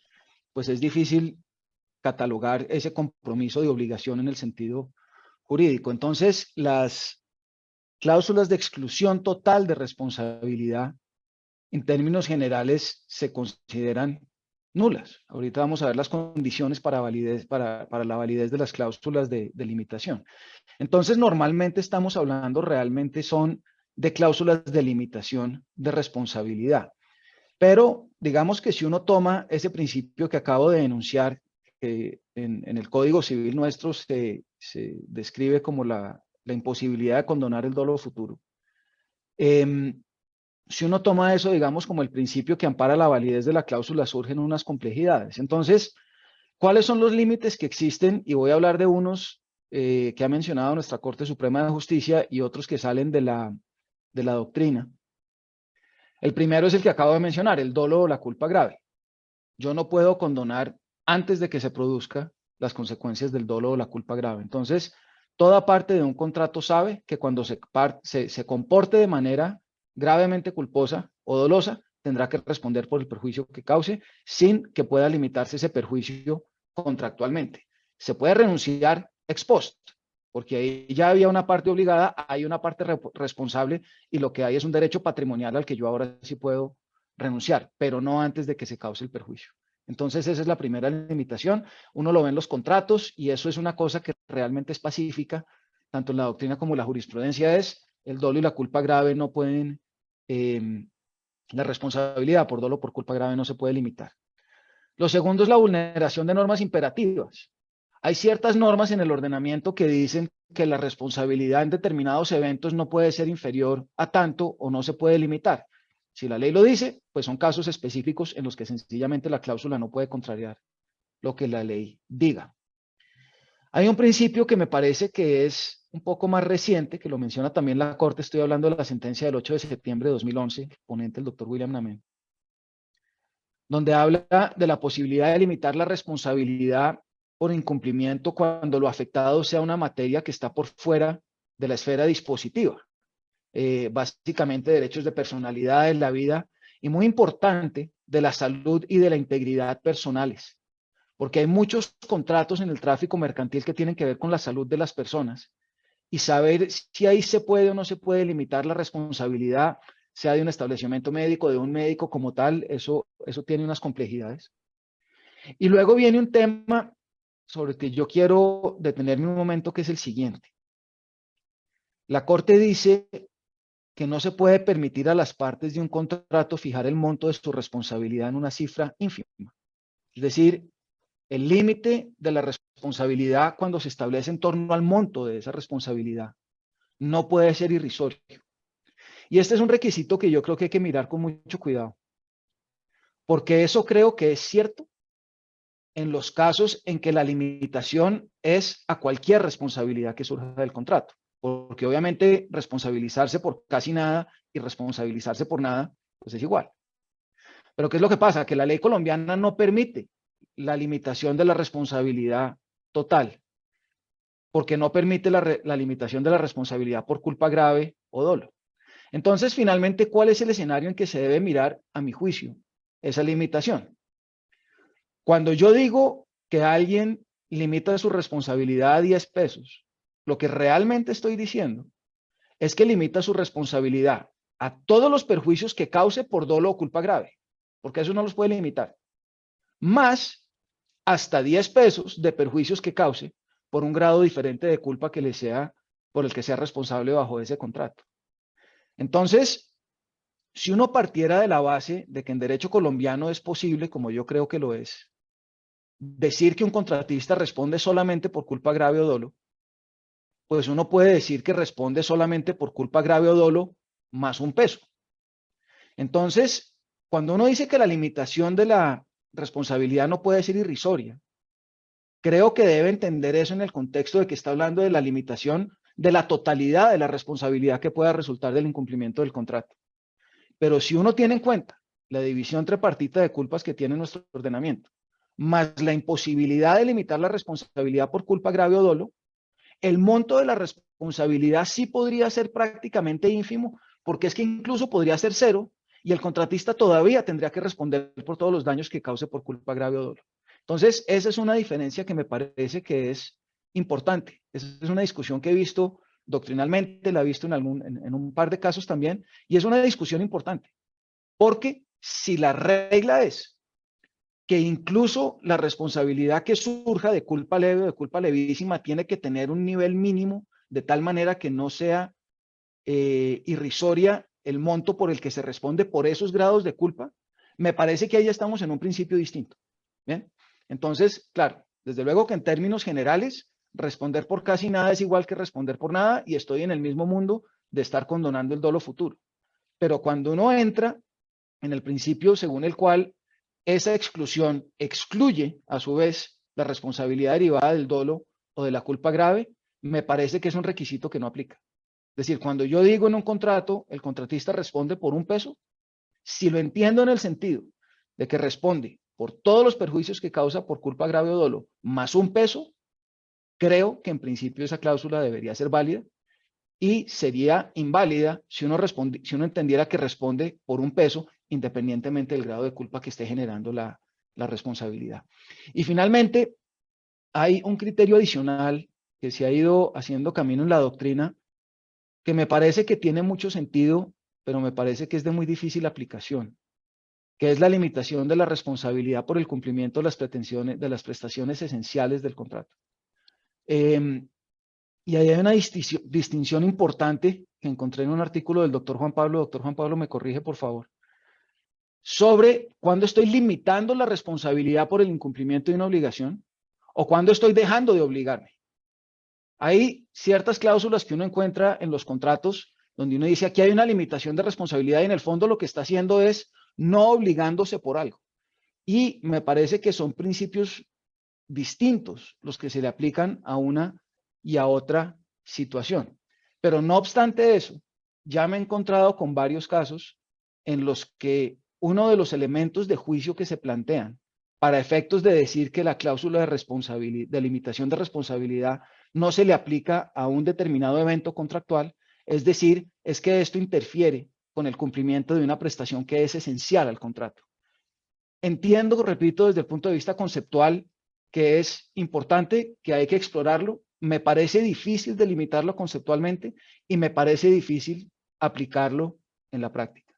pues es difícil catalogar ese compromiso de obligación en el sentido jurídico. Entonces, las cláusulas de exclusión total de responsabilidad, en términos generales, se consideran nulas. Ahorita vamos a ver las condiciones para la validez de las cláusulas de limitación. Entonces, normalmente estamos hablando realmente son de cláusulas de limitación de responsabilidad. Pero digamos que si uno toma ese principio que acabo de denunciar, que en el Código Civil nuestro se describe como la imposibilidad de condonar el dolo futuro. Si uno toma eso, digamos, como el principio que ampara la validez de la cláusula, surgen unas complejidades. Entonces, ¿cuáles son los límites que existen? Y voy a hablar de unos que ha mencionado nuestra Corte Suprema de Justicia y otros que salen de la doctrina. El primero es el que acabo de mencionar, el dolo o la culpa grave. Yo no puedo condonar antes de que se produzca las consecuencias del dolo o la culpa grave. Entonces, toda parte de un contrato sabe que cuando se comporte de manera gravemente culposa o dolosa, tendrá que responder por el perjuicio que cause sin que pueda limitarse ese perjuicio contractualmente. Se puede renunciar ex post, porque ahí ya había una parte obligada, hay una parte responsable y lo que hay es un derecho patrimonial al que yo ahora sí puedo renunciar, pero no antes de que se cause el perjuicio. Entonces esa es la primera limitación. Uno lo ve en los contratos y eso es una cosa que realmente es pacífica, tanto en la doctrina como en la jurisprudencia es el dolo y la culpa grave no pueden, la responsabilidad por dolo o por culpa grave no se puede limitar. Lo segundo es la vulneración de normas imperativas. Hay ciertas normas en el ordenamiento que dicen que la responsabilidad en determinados eventos no puede ser inferior a tanto o no se puede limitar. Si la ley lo dice, pues son casos específicos en los que sencillamente la cláusula no puede contrariar lo que la ley diga. Hay un principio que me parece que es un poco más reciente, que lo menciona también la Corte, estoy hablando de la sentencia del 8 de septiembre de 2011, ponente el doctor William Namen, donde habla de la posibilidad de limitar la responsabilidad por incumplimiento cuando lo afectado sea una materia que está por fuera de la esfera dispositiva. Básicamente derechos de personalidad, de la vida y muy importante, de la salud y de la integridad personales. Porque hay muchos contratos en el tráfico mercantil que tienen que ver con la salud de las personas y saber si ahí se puede o no se puede limitar la responsabilidad, sea de un establecimiento médico, de un médico como tal, eso tiene unas complejidades. Y luego viene un tema sobre el que yo quiero detenerme un momento, que es el siguiente. La Corte dice que no se puede permitir a las partes de un contrato fijar el monto de su responsabilidad en una cifra ínfima. Es decir, el límite de la responsabilidad cuando se establece en torno al monto de esa responsabilidad no puede ser irrisorio. Y este es un requisito que yo creo que hay que mirar con mucho cuidado, porque eso creo que es cierto en los casos en que la limitación es a cualquier responsabilidad que surja del contrato, porque obviamente responsabilizarse por casi nada y responsabilizarse por nada, pues es igual. Pero ¿qué es lo que pasa? Que la ley colombiana no permite la limitación de la responsabilidad total, porque no permite la limitación de la responsabilidad por culpa grave o dolo. Entonces, finalmente, ¿cuál es el escenario en que se debe mirar, a mi juicio, esa limitación? Cuando yo digo que alguien limita su responsabilidad a 10 pesos, lo que realmente estoy diciendo es que limita su responsabilidad a todos los perjuicios que cause por dolo o culpa grave, porque eso no los puede limitar, más hasta 10 pesos de perjuicios que cause por un grado diferente de culpa que le sea, por el que sea responsable bajo ese contrato. Entonces, si uno partiera de la base de que en derecho colombiano es posible, como yo creo que lo es, decir que un contratista responde solamente por culpa grave o dolo, pues uno puede decir que responde solamente por culpa grave o dolo más un peso. Entonces, cuando uno dice que la limitación de la responsabilidad no puede ser irrisoria, creo que debe entender eso en el contexto de que está hablando de la limitación de la totalidad de la responsabilidad que pueda resultar del incumplimiento del contrato. Pero si uno tiene en cuenta la división tripartita de culpas que tiene nuestro ordenamiento, más la imposibilidad de limitar la responsabilidad por culpa grave o dolo, el monto de la responsabilidad sí podría ser prácticamente ínfimo, porque es que incluso podría ser cero y el contratista todavía tendría que responder por todos los daños que cause por culpa grave o dolo. Entonces, esa es una diferencia que me parece que es importante. Esa es una discusión que he visto doctrinalmente, la he visto en un par de casos también, y es una discusión importante, porque si la regla es que incluso la responsabilidad que surja de culpa leve o de culpa levísima tiene que tener un nivel mínimo de tal manera que no sea irrisoria el monto por el que se responde por esos grados de culpa, me parece que ahí estamos en un principio distinto. ¿Bien? Entonces, claro, desde luego que en términos generales, responder por casi nada es igual que responder por nada y estoy en el mismo mundo de estar condonando el dolo futuro. Pero cuando uno entra en el principio según el cual esa exclusión excluye a su vez la responsabilidad derivada del dolo o de la culpa grave, me parece que es un requisito que no aplica. Es decir, cuando yo digo en un contrato, el contratista responde por un peso, si lo entiendo en el sentido de que responde por todos los perjuicios que causa por culpa grave o dolo, más un peso, creo que en principio esa cláusula debería ser válida y sería inválida si uno entendiera que responde por un peso independientemente del grado de culpa que esté generando la responsabilidad. Y finalmente, hay un criterio adicional que se ha ido haciendo camino en la doctrina que me parece que tiene mucho sentido, pero me parece que es de muy difícil aplicación, que es la limitación de la responsabilidad por el cumplimiento de las prestaciones esenciales del contrato. Y ahí hay una distinción importante que encontré en un artículo del doctor Juan Pablo. Doctor Juan Pablo, me corrige, por favor. Sobre cuándo estoy limitando la responsabilidad por el incumplimiento de una obligación o cuándo estoy dejando de obligarme. Hay ciertas cláusulas que uno encuentra en los contratos donde uno dice aquí hay una limitación de responsabilidad y en el fondo lo que está haciendo es no obligándose por algo. Y me parece que son principios distintos los que se le aplican a una y a otra situación. Pero no obstante eso, ya me he encontrado con varios casos en los que uno de los elementos de juicio que se plantean para efectos de decir que la cláusula de limitación de responsabilidad no se le aplica a un determinado evento contractual, es decir, es que esto interfiere con el cumplimiento de una prestación que es esencial al contrato. Entiendo, repito, desde el punto de vista conceptual que es importante, que hay que explorarlo. Me parece difícil delimitarlo conceptualmente y me parece difícil aplicarlo en la práctica.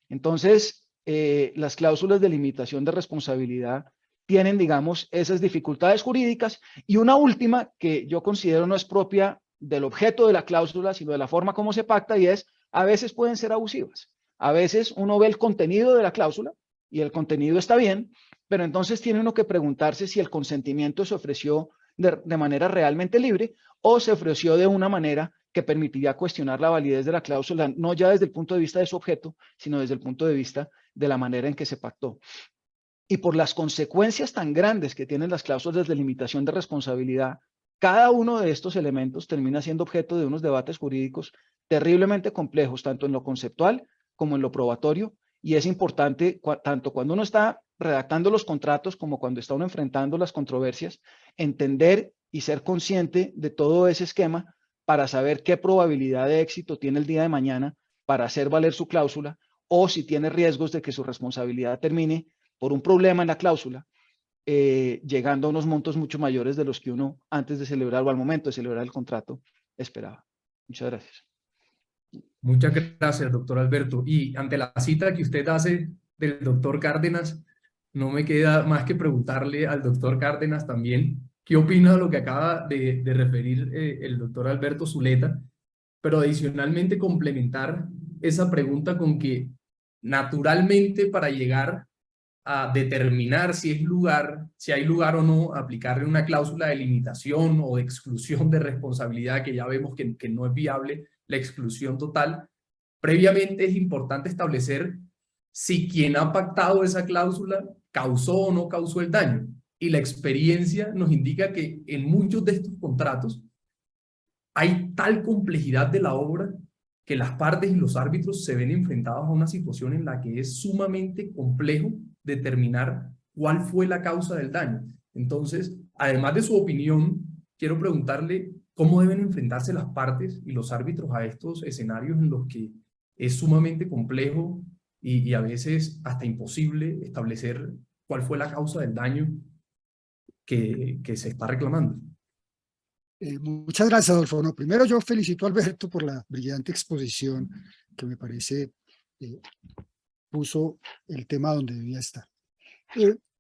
Entonces, las cláusulas de limitación de responsabilidad tienen, digamos, esas dificultades jurídicas y una última que yo considero no es propia del objeto de la cláusula, sino de la forma como se pacta y es, a veces pueden ser abusivas. A veces uno ve el contenido de la cláusula y el contenido está bien, pero entonces tiene uno que preguntarse si el consentimiento se ofreció de manera realmente libre o se ofreció de una manera que permitiría cuestionar la validez de la cláusula, no ya desde el punto de vista de su objeto, sino desde el punto de vista de la manera en que se pactó. Y por las consecuencias tan grandes que tienen las cláusulas de limitación de responsabilidad, cada uno de estos elementos termina siendo objeto de unos debates jurídicos terriblemente complejos, tanto en lo conceptual como en lo probatorio, y es importante, tanto cuando uno está redactando los contratos como cuando está uno enfrentando las controversias, entender y ser consciente de todo ese esquema para saber qué probabilidad de éxito tiene el día de mañana para hacer valer su cláusula, o si tiene riesgos de que su responsabilidad termine por un problema en la cláusula, llegando a unos montos mucho mayores de los que uno antes de celebrar o al momento de celebrar el contrato esperaba. Muchas gracias. Muchas gracias, doctor Alberto. Y ante la cita que usted hace del doctor Cárdenas, no me queda más que preguntarle al doctor Cárdenas también qué opina de lo que acaba de referir el doctor Alberto Zuleta, pero adicionalmente complementar esa pregunta con que naturalmente para llegar a determinar si hay lugar o no a aplicarle una cláusula de limitación o de exclusión de responsabilidad, que ya vemos que no es viable la exclusión total, previamente es importante establecer si quien ha pactado esa cláusula causó o no causó el daño. Y la experiencia nos indica que en muchos de estos contratos hay tal complejidad de la obra que las partes y los árbitros se ven enfrentados a una situación en la que es sumamente complejo determinar cuál fue la causa del daño. Entonces, además de su opinión, quiero preguntarle cómo deben enfrentarse las partes y los árbitros a estos escenarios en los que es sumamente complejo y a veces hasta imposible establecer cuál fue la causa del daño que se está reclamando. Muchas gracias, Adolfo. No, primero yo felicito a Alberto por la brillante exposición que me parece puso el tema donde debía estar.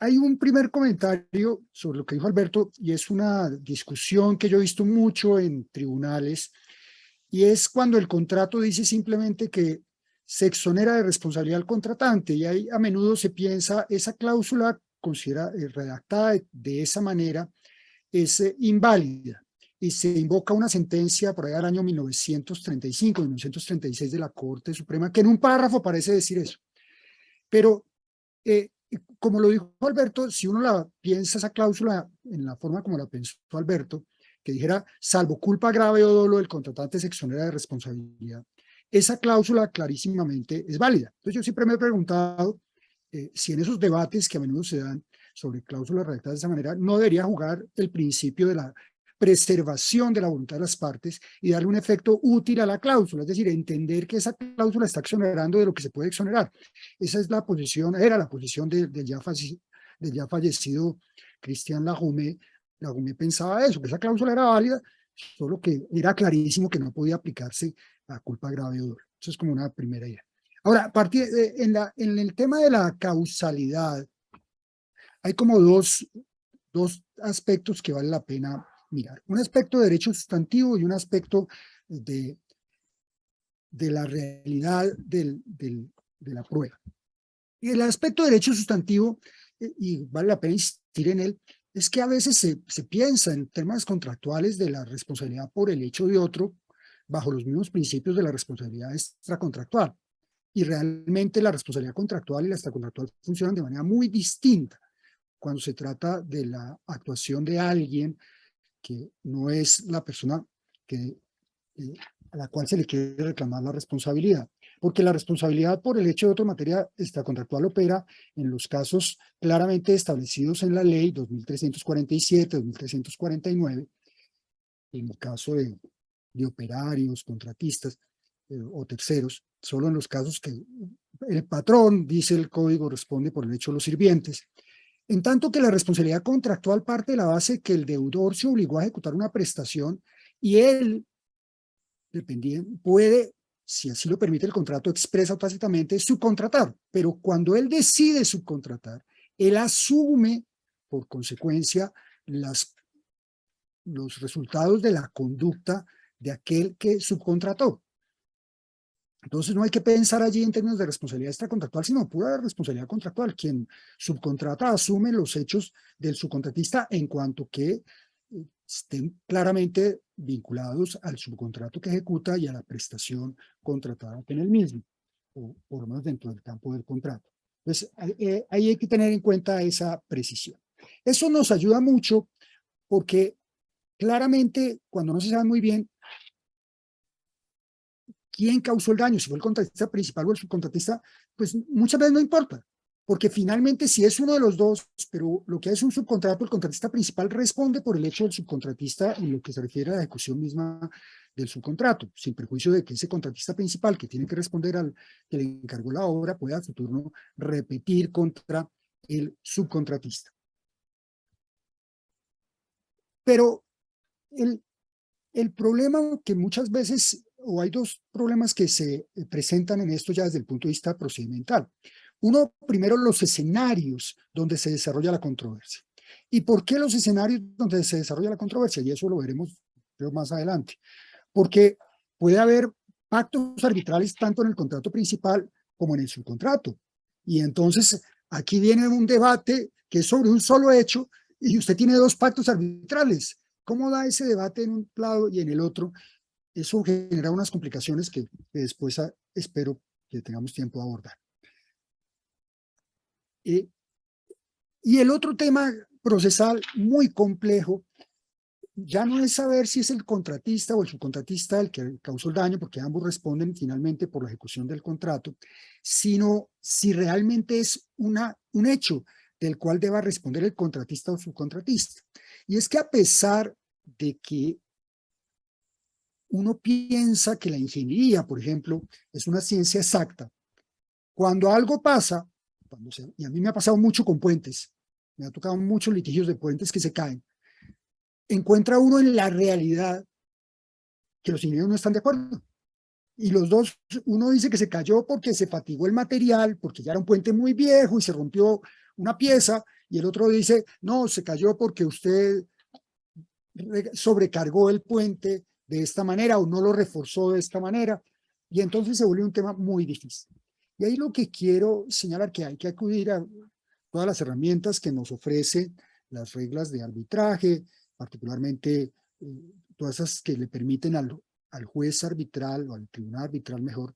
Hay un primer comentario sobre lo que dijo Alberto y es una discusión que yo he visto mucho en tribunales y es cuando el contrato dice simplemente que se exonera de responsabilidad al contratante y ahí a menudo se piensa esa cláusula redactada de esa manera es inválida y se invoca una sentencia por allá del año 1935, 1936 de la Corte Suprema que en un párrafo parece decir eso. Pero como lo dijo Alberto, si uno la piensa esa cláusula en la forma como la pensó Alberto, que dijera, salvo culpa grave o dolo, el contratante se exonera de responsabilidad, esa cláusula clarísimamente es válida. Entonces yo siempre me he preguntado si en esos debates que a menudo se dan sobre cláusulas redactadas de esa manera, no debería jugar el principio de la preservación de la voluntad de las partes y darle un efecto útil a la cláusula, es decir, entender que esa cláusula está exonerando de lo que se puede exonerar. Esa es la posición, era la posición del ya fallecido Christian Lagumé. Lagumé pensaba eso, que esa cláusula era válida, solo que era clarísimo que no podía aplicarse a culpa grave o dolo. Eso es como una primera idea. Ahora, en el tema de la causalidad, hay como dos aspectos que vale la pena mirar. Un aspecto de derecho sustantivo y un aspecto de la realidad de la prueba. Y el aspecto de derecho sustantivo, y vale la pena insistir en él, es que a veces se piensa en temas contractuales de la responsabilidad por el hecho de otro bajo los mismos principios de la responsabilidad extracontractual. Y realmente la responsabilidad contractual y la extracontractual funcionan de manera muy distinta cuando se trata de la actuación de alguien que no es la persona a la cual se le quiere reclamar la responsabilidad. Porque la responsabilidad por el hecho de otra materia extracontractual opera en los casos claramente establecidos en la ley 2347, 2349, en el caso de operarios, contratistas o terceros, solo en los casos que el patrón, dice el código, responde por el hecho de los sirvientes. En tanto que la responsabilidad contractual parte de la base que el deudor se obligó a ejecutar una prestación y él, dependiente, puede, si así lo permite el contrato, expresa o tácitamente subcontratar, pero cuando él decide subcontratar, él asume por consecuencia los resultados de la conducta de aquel que subcontrató. Entonces no hay que pensar allí en términos de responsabilidad extracontractual, sino pura responsabilidad contractual. Quien subcontrata asume los hechos del subcontratista en cuanto que estén claramente vinculados al subcontrato que ejecuta y a la prestación contratada en el mismo, o por lo menos dentro del campo del contrato. Entonces, ahí hay que tener en cuenta esa precisión. Eso nos ayuda mucho porque claramente cuando no se sabe muy bien quién causó el daño, si fue el contratista principal o el subcontratista, pues muchas veces no importa, porque finalmente si es uno de los dos, pero lo que es un subcontrato, el contratista principal responde por el hecho del subcontratista en lo que se refiere a la ejecución misma del subcontrato, sin perjuicio de que ese contratista principal que tiene que responder al que le encargó la obra pueda a su turno repetir contra el subcontratista. Pero el problema que muchas veces, o hay dos problemas que se presentan en esto ya desde el punto de vista procedimental. Uno, primero, los escenarios donde se desarrolla la controversia. ¿Y por qué los escenarios donde se desarrolla la controversia? Y eso lo veremos creo, más adelante. Porque puede haber pactos arbitrales tanto en el contrato principal como en el subcontrato. Y entonces aquí viene un debate que es sobre un solo hecho y usted tiene dos pactos arbitrales. ¿Cómo da ese debate en un lado y en el otro? Eso genera unas complicaciones que después espero que tengamos tiempo de abordar. Y el otro tema procesal muy complejo ya no es saber si es el contratista o el subcontratista el que causó el daño, porque ambos responden finalmente por la ejecución del contrato, sino si realmente es un hecho del cual deba responder el contratista o subcontratista. Y es que a pesar de que uno piensa que la ingeniería, por ejemplo, es una ciencia exacta, cuando algo pasa, y a mí me ha pasado mucho con puentes, me ha tocado muchos litigios de puentes que se caen, encuentra uno en la realidad que los ingenieros no están de acuerdo. Y los dos, uno dice que se cayó porque se fatigó el material, porque ya era un puente muy viejo y se rompió una pieza, y el otro dice, no, se cayó porque usted sobrecargó el puente de esta manera o no lo reforzó de esta manera, y entonces se vuelve un tema muy difícil. Y ahí lo que quiero señalar que hay que acudir a todas las herramientas que nos ofrece las reglas de arbitraje, particularmente todas esas que le permiten al juez arbitral o al tribunal arbitral mejor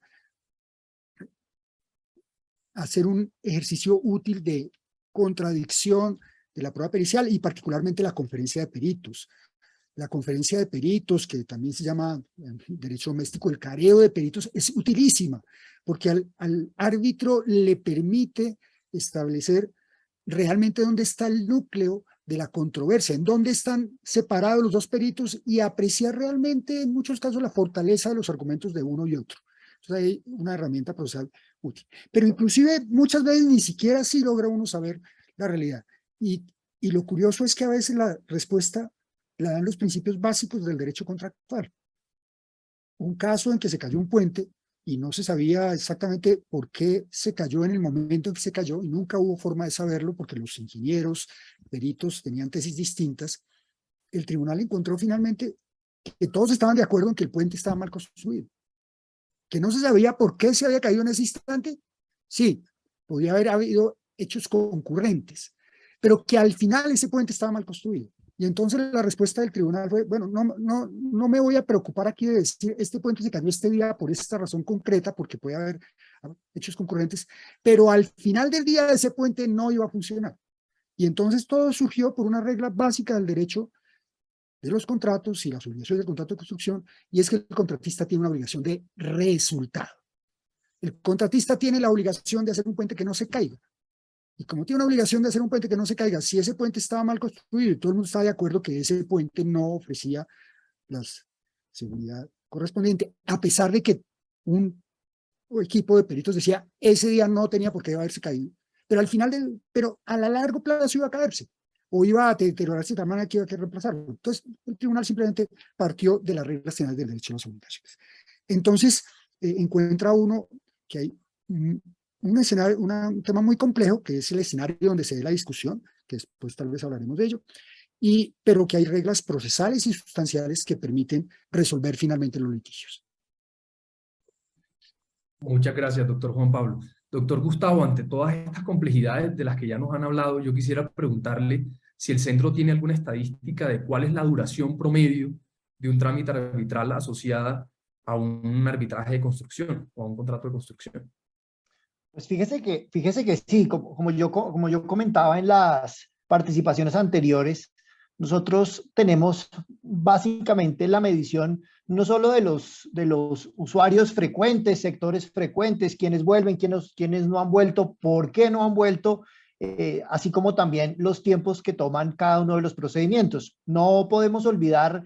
hacer un ejercicio útil de contradicción de la prueba pericial y particularmente la conferencia de peritos. La conferencia de peritos, que también se llama en derecho doméstico el careo de peritos, es utilísima porque al árbitro le permite establecer realmente dónde está el núcleo de la controversia, en dónde están separados los dos peritos y apreciar realmente en muchos casos la fortaleza de los argumentos de uno y otro. Entonces hay una herramienta procesal útil. Pero inclusive muchas veces ni siquiera así logra uno saber la realidad. Y lo curioso es que a veces la respuesta la dan los principios básicos del derecho contractual. Un caso en que se cayó un puente y no se sabía exactamente por qué se cayó en el momento en que se cayó y nunca hubo forma de saberlo porque los ingenieros, peritos tenían tesis distintas. El tribunal encontró finalmente que todos estaban de acuerdo en que el puente estaba mal construido. Que no se sabía por qué se había caído en ese instante. Sí, podía haber habido hechos concurrentes, pero que al final ese puente estaba mal construido. Y entonces la respuesta del tribunal fue, bueno, no me voy a preocupar aquí de decir este puente se cayó este día por esta razón concreta, porque puede haber hechos concurrentes, pero al final del día ese puente no iba a funcionar. Y entonces todo surgió por una regla básica del derecho de los contratos y las obligaciones del contrato de construcción, y es que el contratista tiene una obligación de resultado. El contratista tiene la obligación de hacer un puente que no se caiga. Y como tiene una obligación de hacer un puente que no se caiga, si ese puente estaba mal construido y todo el mundo está de acuerdo que ese puente no ofrecía la seguridad correspondiente, a pesar de que un equipo de peritos decía ese día no tenía por qué haberse caído, pero al final, pero a la largo plazo iba a caerse o iba a deteriorarse de tal manera que iba a que reemplazarlo. Entonces el tribunal simplemente partió de las reglas generales del derecho a las obligaciones. Entonces encuentra uno que hay un escenario, un tema muy complejo, que es el escenario donde se dé la discusión, que después tal vez hablaremos de ello, pero que hay reglas procesales y sustanciales que permiten resolver finalmente los litigios. Muchas gracias, doctor Juan Pablo. Doctor Gustavo, ante todas estas complejidades de las que ya nos han hablado, yo quisiera preguntarle si el centro tiene alguna estadística de cuál es la duración promedio de un trámite arbitral asociada a un arbitraje de construcción o a un contrato de construcción. Pues fíjese que sí, como yo comentaba en las participaciones anteriores, nosotros tenemos básicamente la medición no solo de los usuarios frecuentes, sectores frecuentes, quienes vuelven, quienes no han vuelto, por qué no han vuelto, así como también los tiempos que toman cada uno de los procedimientos. No podemos olvidar,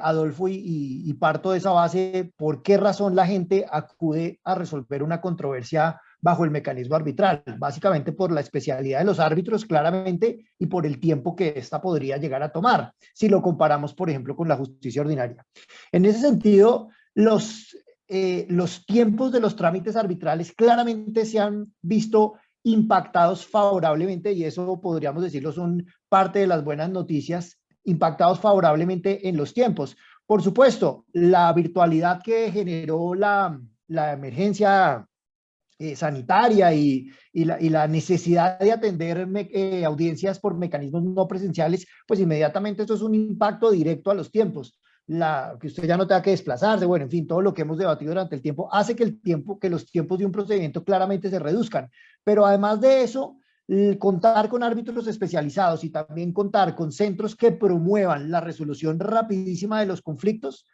Adolfo, y parto de esa base, por qué razón la gente acude a resolver una controversia bajo el mecanismo arbitral, básicamente por la especialidad de los árbitros, claramente, y por el tiempo que ésta podría llegar a tomar, si lo comparamos, por ejemplo, con la justicia ordinaria. En ese sentido, los tiempos de los trámites arbitrales claramente se han visto impactados favorablemente, y eso podríamos decirlo son parte de las buenas noticias, impactados favorablemente en los tiempos. Por supuesto, la virtualidad que generó la emergencia sanitaria y la necesidad de atender audiencias por mecanismos no presenciales, pues inmediatamente esto es un impacto directo a los tiempos. Que usted ya no tenga que desplazarse, bueno, en fin, todo lo que hemos debatido durante el tiempo hace que los tiempos de un procedimiento claramente se reduzcan. Pero además de eso, contar con árbitros especializados y también contar con centros que promuevan la resolución rapidísima de los conflictos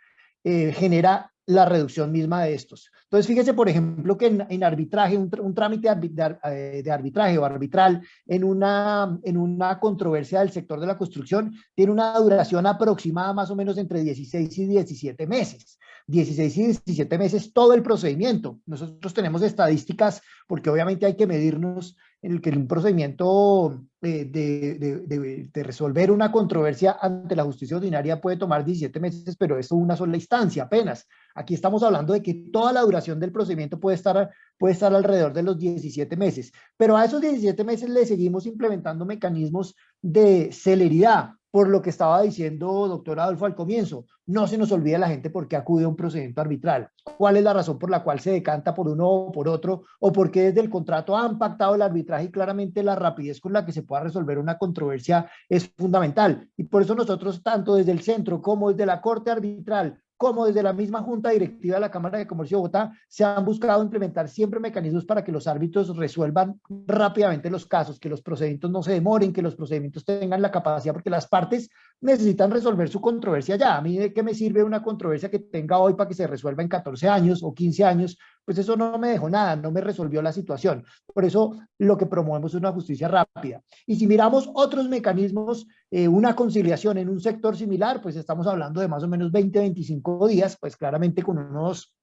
genera la reducción misma de estos. Entonces, fíjese, por ejemplo, que en arbitraje, un trámite de arbitraje o arbitral en una controversia del sector de la construcción tiene una duración aproximada más o menos entre 16 y 17 meses. 16 y 17 meses todo el procedimiento. Nosotros tenemos estadísticas porque obviamente hay que medirnos en el que un procedimiento de resolver una controversia ante la justicia ordinaria puede tomar 17 meses, pero eso es una sola instancia apenas. Aquí estamos hablando de que toda la duración del procedimiento puede estar alrededor de los 17 meses, pero a esos 17 meses le seguimos implementando mecanismos de celeridad, por lo que estaba diciendo doctor Adolfo al comienzo. No se nos olvide la gente por qué acude a un procedimiento arbitral, cuál es la razón por la cual se decanta por uno o por otro, o por qué desde el contrato han pactado el arbitraje, y claramente la rapidez con la que se pueda resolver una controversia es fundamental. Y por eso nosotros, tanto desde el centro como desde la Corte Arbitral, como desde la misma Junta Directiva de la Cámara de Comercio de Bogotá, se han buscado implementar siempre mecanismos para que los árbitros resuelvan rápidamente los casos, que los procedimientos no se demoren, que los procedimientos tengan la capacidad, porque las partes necesitan resolver su controversia ya. A mí, ¿de qué me sirve una controversia que tenga hoy para que se resuelva en 14 años o 15 años? Pues eso no me dejó nada, no me resolvió la situación. Por eso lo que promovemos es una justicia rápida. Y si miramos otros mecanismos, una conciliación en un sector similar, pues estamos hablando de más o menos 20, 25 días, pues claramente con unas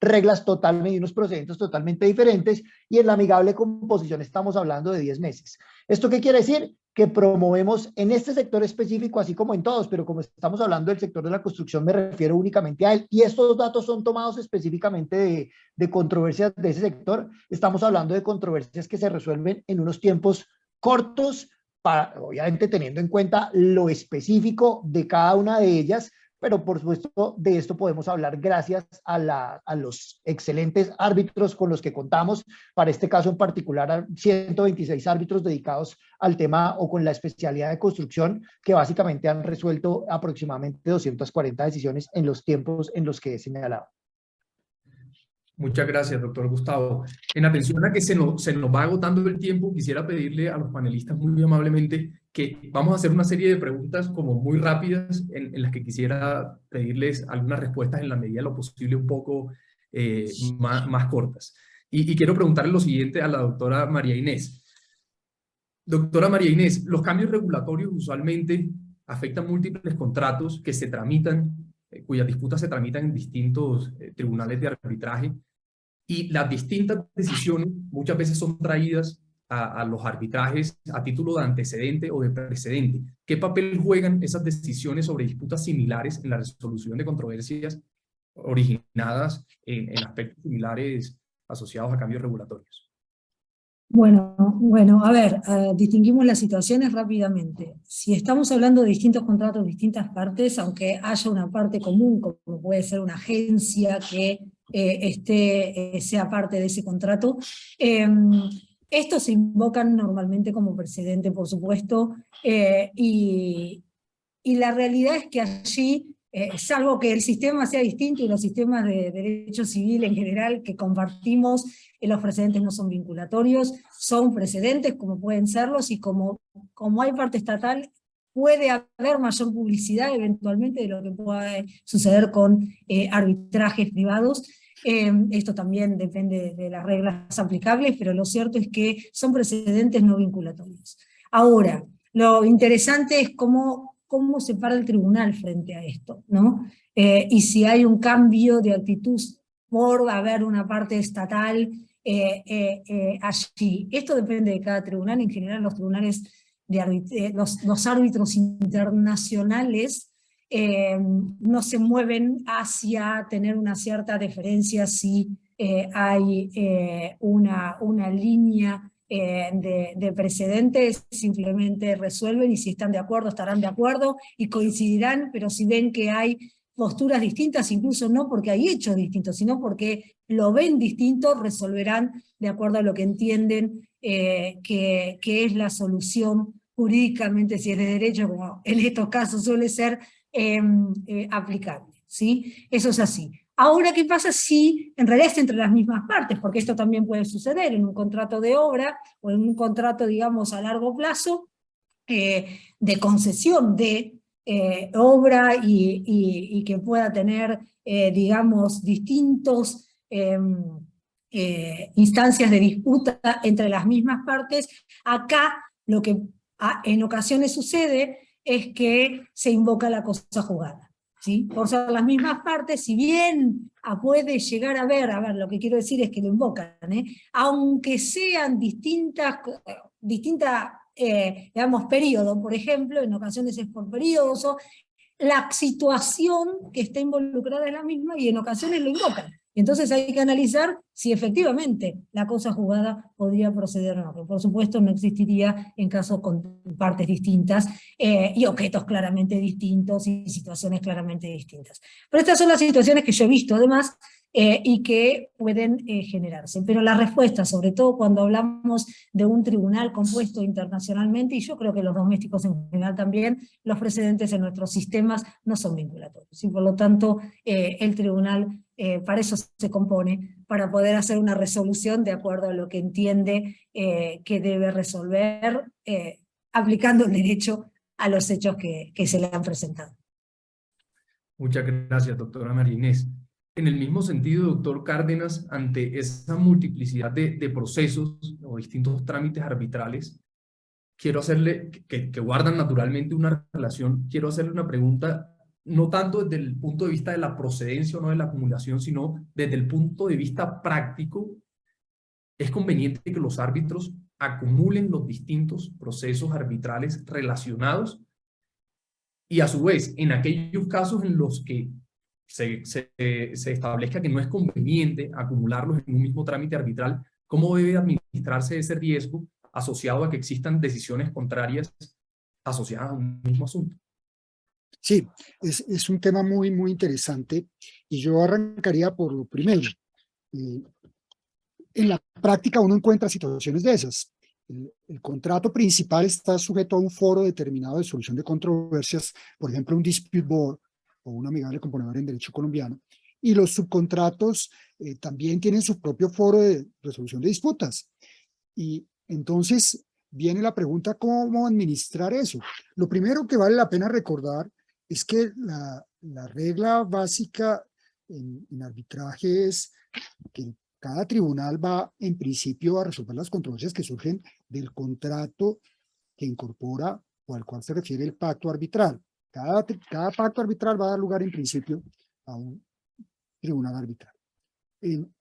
reglas totalmente, unos procedimientos totalmente diferentes, y en la amigable composición estamos hablando de 10 meses. ¿Esto qué quiere decir? Que promovemos en este sector específico, así como en todos, pero como estamos hablando del sector de la construcción, me refiero únicamente a él, y estos datos son tomados específicamente de controversias de ese sector. Estamos hablando de controversias que se resuelven en unos tiempos cortos, obviamente teniendo en cuenta lo específico de cada una de ellas, pero por supuesto de esto podemos hablar gracias a los excelentes árbitros con los que contamos, para este caso en particular 126 árbitros dedicados al tema o con la especialidad de construcción, que básicamente han resuelto aproximadamente 240 decisiones en los tiempos en los que he señalado. Muchas gracias, doctor Gustavo. En atención a que se nos va agotando el tiempo, quisiera pedirle a los panelistas muy amablemente que vamos a hacer una serie de preguntas como muy rápidas en las que quisiera pedirles algunas respuestas en la medida de lo posible un poco más cortas. Y quiero preguntarle lo siguiente a la doctora María Inés. Doctora María Inés, los cambios regulatorios usualmente afectan múltiples contratos que se tramitan, cuyas disputas se tramitan en distintos tribunales de arbitraje, y las distintas decisiones muchas veces son traídas a los arbitrajes a título de antecedente o de precedente. ¿Qué papel juegan esas decisiones sobre disputas similares en la resolución de controversias originadas en aspectos similares asociados a cambios regulatorios? Bueno, a ver, distinguimos las situaciones rápidamente. Si estamos hablando de distintos contratos, distintas partes, aunque haya una parte común, como puede ser una agencia que sea parte de ese contrato, estos se invocan normalmente como precedente, por supuesto, y la realidad es que allí, salvo que el sistema sea distinto y los sistemas de derecho civil en general que compartimos, los precedentes no son vinculatorios, son precedentes como pueden serlos, y como hay parte estatal, puede haber mayor publicidad eventualmente de lo que pueda suceder con arbitrajes privados. Esto también depende de las reglas aplicables, pero lo cierto es que son precedentes no vinculatorios. Ahora, lo interesante es cómo se para el tribunal frente a esto, ¿no? Y si hay un cambio de actitud por haber una parte estatal allí. Esto depende de cada tribunal. En general los tribunales, los árbitros internacionales no se mueven hacia tener una cierta deferencia si hay una línea de precedentes, simplemente resuelven, y si están de acuerdo, estarán de acuerdo y coincidirán, pero si ven que hay posturas distintas, incluso no porque hay hechos distintos, sino porque lo ven distinto, resolverán de acuerdo a lo que entienden que es la solución jurídicamente, si es de derecho, como en estos casos suele ser aplicable, ¿sí? Eso es así. Ahora, ¿qué pasa si en realidad es entre las mismas partes? Porque esto también puede suceder en un contrato de obra o en un contrato, digamos, a largo plazo, de concesión de obra y que pueda tener, digamos, distintos instancias de disputa entre las mismas partes. Acá lo que en ocasiones sucede es que se invoca la cosa juzgada. ¿Sí? Por ser las mismas partes, si bien puede llegar a ver, lo que quiero decir es que lo invocan, aunque sean digamos, periodos, por ejemplo, en ocasiones es por periodos, o la situación que está involucrada es la misma y en ocasiones lo invocan. Entonces hay que analizar si efectivamente la cosa juzgada podría proceder o no. Pero por supuesto no existiría en casos con partes distintas y objetos claramente distintos y situaciones claramente distintas. Pero estas son las situaciones que yo he visto además y que pueden generarse. Pero la respuesta, sobre todo cuando hablamos de un tribunal compuesto internacionalmente, y yo creo que los domésticos en general también, los precedentes en nuestros sistemas no son vinculatorios. Y por lo tanto, el tribunal para eso se compone, para poder hacer una resolución de acuerdo a lo que entiende que debe resolver, aplicando el derecho a los hechos que se le han presentado. Muchas gracias, doctora María Inés. En el mismo sentido, doctor Cárdenas, ante esa multiplicidad de procesos o distintos trámites arbitrales, quiero hacerle, que guardan naturalmente una relación, quiero hacerle una pregunta, no tanto desde el punto de vista de la procedencia o no de la acumulación, sino desde el punto de vista práctico. ¿Es conveniente que los árbitros acumulen los distintos procesos arbitrales relacionados? Y a su vez, en aquellos casos en los que se establezca que no es conveniente acumularlos en un mismo trámite arbitral, ¿cómo debe administrarse ese riesgo asociado a que existan decisiones contrarias asociadas a un mismo asunto? Sí, es un tema muy, muy interesante, y yo arrancaría por lo primero. En la práctica uno encuentra situaciones de esas. El contrato principal está sujeto a un foro determinado de solución de controversias, por ejemplo, un dispute board o un amigable componedor en derecho colombiano, y los subcontratos también tienen su propio foro de resolución de disputas. Y entonces viene la pregunta, ¿cómo administrar eso? Lo primero que vale la pena recordar es que la regla básica en arbitraje es que cada tribunal va en principio a resolver las controversias que surgen del contrato que incorpora o al cual se refiere el pacto arbitral. Cada pacto arbitral va a dar lugar en principio a un tribunal arbitral. En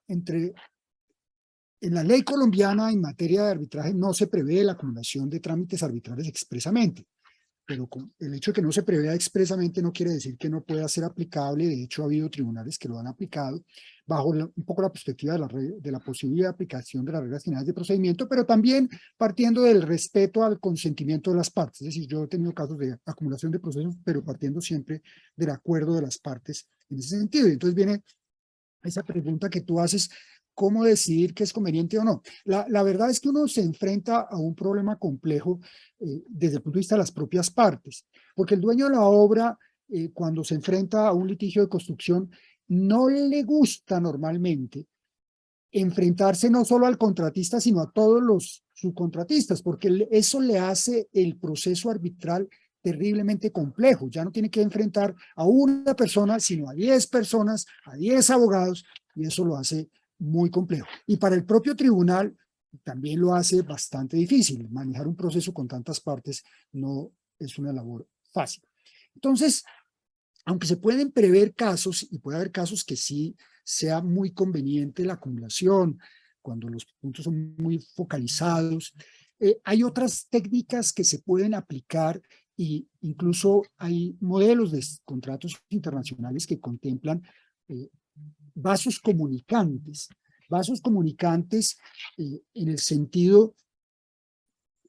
la ley colombiana en materia de arbitraje no se prevé la acumulación de trámites arbitrales expresamente, pero el hecho de que no se prevea expresamente no quiere decir que no pueda ser aplicable. De hecho, ha habido tribunales que lo han aplicado. bajo un poco la perspectiva de la posible aplicación de las reglas generales de procedimiento, pero también partiendo del respeto al consentimiento de las partes. Es decir, yo he tenido casos de acumulación de procesos, pero partiendo siempre del acuerdo de las partes en ese sentido. Y entonces viene esa pregunta que tú haces, ¿cómo decidir qué es conveniente o no? La verdad es que uno se enfrenta a un problema complejo desde el punto de vista de las propias partes, porque el dueño de la obra, cuando se enfrenta a un litigio de construcción, no le gusta normalmente enfrentarse no solo al contratista, sino a todos los subcontratistas, porque eso le hace el proceso arbitral terriblemente complejo. Ya no tiene que enfrentar a una persona, sino a 10 personas, a 10 abogados, y eso lo hace muy complejo. Y para el propio tribunal también lo hace bastante difícil. Manejar un proceso con tantas partes no es una labor fácil. Entonces, aunque se pueden prever casos, y puede haber casos que sí sea muy conveniente la acumulación, cuando los puntos son muy focalizados, hay otras técnicas que se pueden aplicar, y incluso hay modelos de contratos internacionales que contemplan vasos comunicantes en el sentido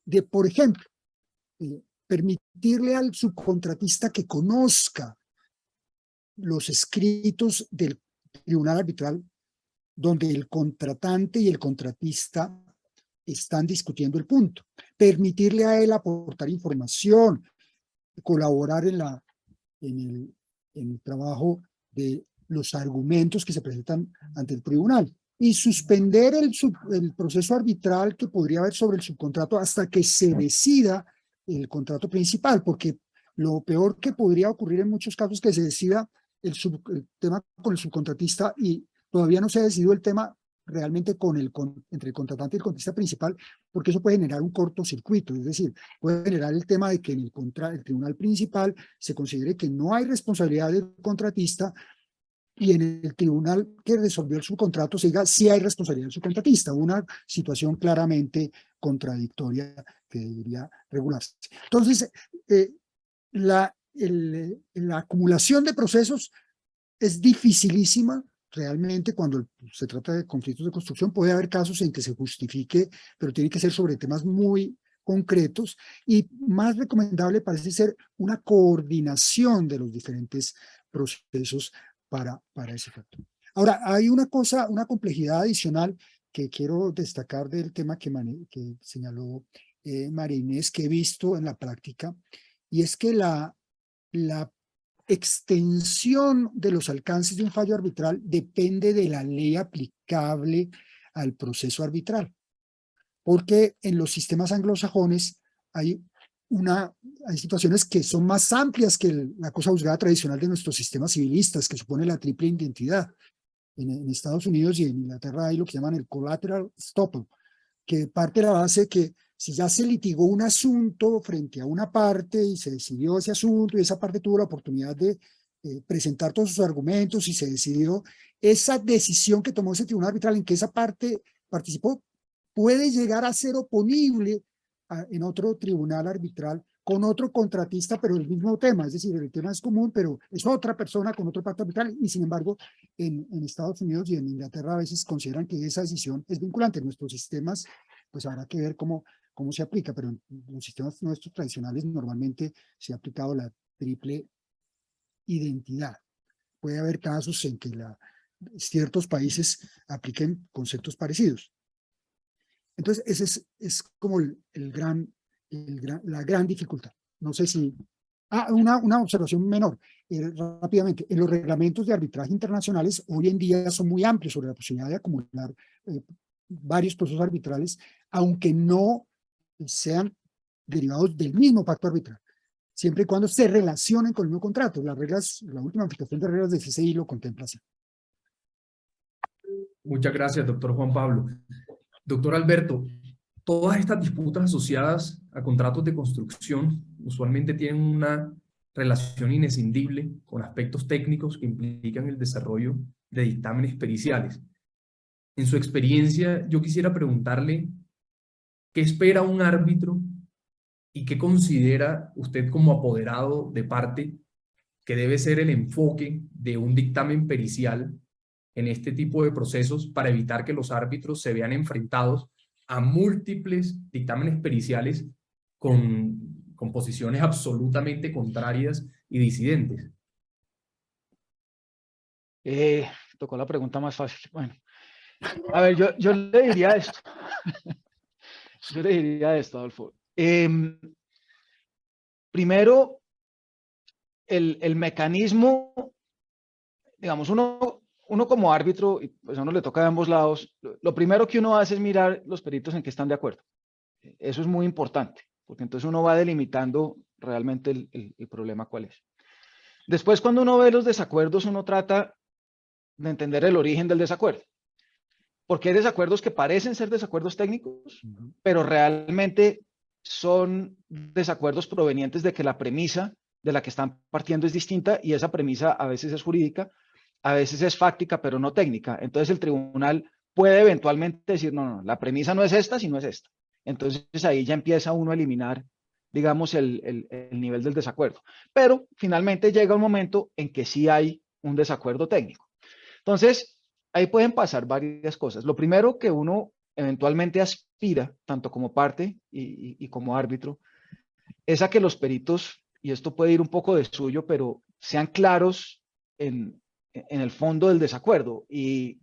de, por ejemplo, permitirle al subcontratista que conozca los escritos del tribunal arbitral donde el contratante y el contratista están discutiendo el punto. Permitirle a él aportar información, colaborar en el trabajo de los argumentos que se presentan ante el tribunal y suspender el proceso arbitral que podría haber sobre el subcontrato hasta que se decida el contrato principal, porque lo peor que podría ocurrir en muchos casos es que se decida el tema con el subcontratista y todavía no se ha decidido el tema realmente entre el contratante y el contratista principal, porque eso puede generar un cortocircuito, es decir, puede generar el tema de que en el tribunal principal se considere que no hay responsabilidad del contratista y en el tribunal que resolvió el subcontrato se diga sí hay responsabilidad del subcontratista, una situación claramente contradictoria que debería regularse. Entonces, la acumulación de procesos es dificilísima realmente cuando se trata de conflictos de construcción. Puede haber casos en que se justifique, pero tiene que ser sobre temas muy concretos, y más recomendable parece ser una coordinación de los diferentes procesos para ese efecto. Ahora, hay una complejidad adicional que quiero destacar del tema que señaló María Inés, que he visto en la práctica, y es que la extensión de los alcances de un fallo arbitral depende de la ley aplicable al proceso arbitral, porque en los sistemas anglosajones hay situaciones que son más amplias que la cosa juzgada tradicional de nuestros sistemas civilistas, que supone la triple identidad. En Estados Unidos y en Inglaterra hay lo que llaman el collateral estoppel, que parte de la base que si ya se litigó un asunto frente a una parte y se decidió ese asunto y esa parte tuvo la oportunidad de presentar todos sus argumentos y se decidió, esa decisión que tomó ese tribunal arbitral en que esa parte participó puede llegar a ser oponible en otro tribunal arbitral con otro contratista, pero el mismo tema, es decir, el tema es común, pero es otra persona con otro pacto arbitral, y sin embargo, en Estados Unidos y en Inglaterra a veces consideran que esa decisión es vinculante. En nuestros sistemas, pues habrá que ver cómo se aplica, pero en los sistemas nuestros tradicionales normalmente se ha aplicado la triple identidad. Puede haber casos en que ciertos países apliquen conceptos parecidos. Entonces, ese es como la gran dificultad. No sé si... una observación menor, rápidamente. En los reglamentos de arbitraje internacionales hoy en día son muy amplios sobre la posibilidad de acumular varios procesos arbitrales, aunque no sean derivados del mismo pacto arbitral, siempre y cuando se relacionen con el mismo contrato. Las reglas, la última aplicación de reglas de CCI lo contempla así. Muchas gracias, doctor Juan Pablo. Doctor Alberto, todas estas disputas asociadas a contratos de construcción usualmente tienen una relación inescindible con aspectos técnicos que implican el desarrollo de dictámenes periciales. En su experiencia, yo quisiera preguntarle qué espera un árbitro y qué considera usted como apoderado de parte que debe ser el enfoque de un dictamen pericial en este tipo de procesos para evitar que los árbitros se vean enfrentados a múltiples dictámenes periciales con posiciones absolutamente contrarias y disidentes? Tocó la pregunta más fácil. Bueno, a ver, yo le diría esto. Yo le diría esto, Adolfo. Primero, el mecanismo, digamos, uno como árbitro, y pues a uno le toca de ambos lados, lo primero que uno hace es mirar los peritos en que están de acuerdo. Eso es muy importante, porque entonces uno va delimitando realmente el problema cuál es. Después, cuando uno ve los desacuerdos, uno trata de entender el origen del desacuerdo. Porque hay desacuerdos que parecen ser desacuerdos técnicos, pero realmente son desacuerdos provenientes de que la premisa de la que están partiendo es distinta, y esa premisa a veces es jurídica, a veces es fáctica, pero no técnica. Entonces el tribunal puede eventualmente decir, no, la premisa no es esta, sino es esta. Entonces ahí ya empieza uno a eliminar, digamos, el nivel del desacuerdo. Pero finalmente llega un momento en que sí hay un desacuerdo técnico. Entonces, ahí pueden pasar varias cosas. Lo primero que uno eventualmente aspira, tanto como parte y como árbitro, es a que los peritos, y esto puede ir un poco de suyo, pero sean claros en el fondo del desacuerdo, y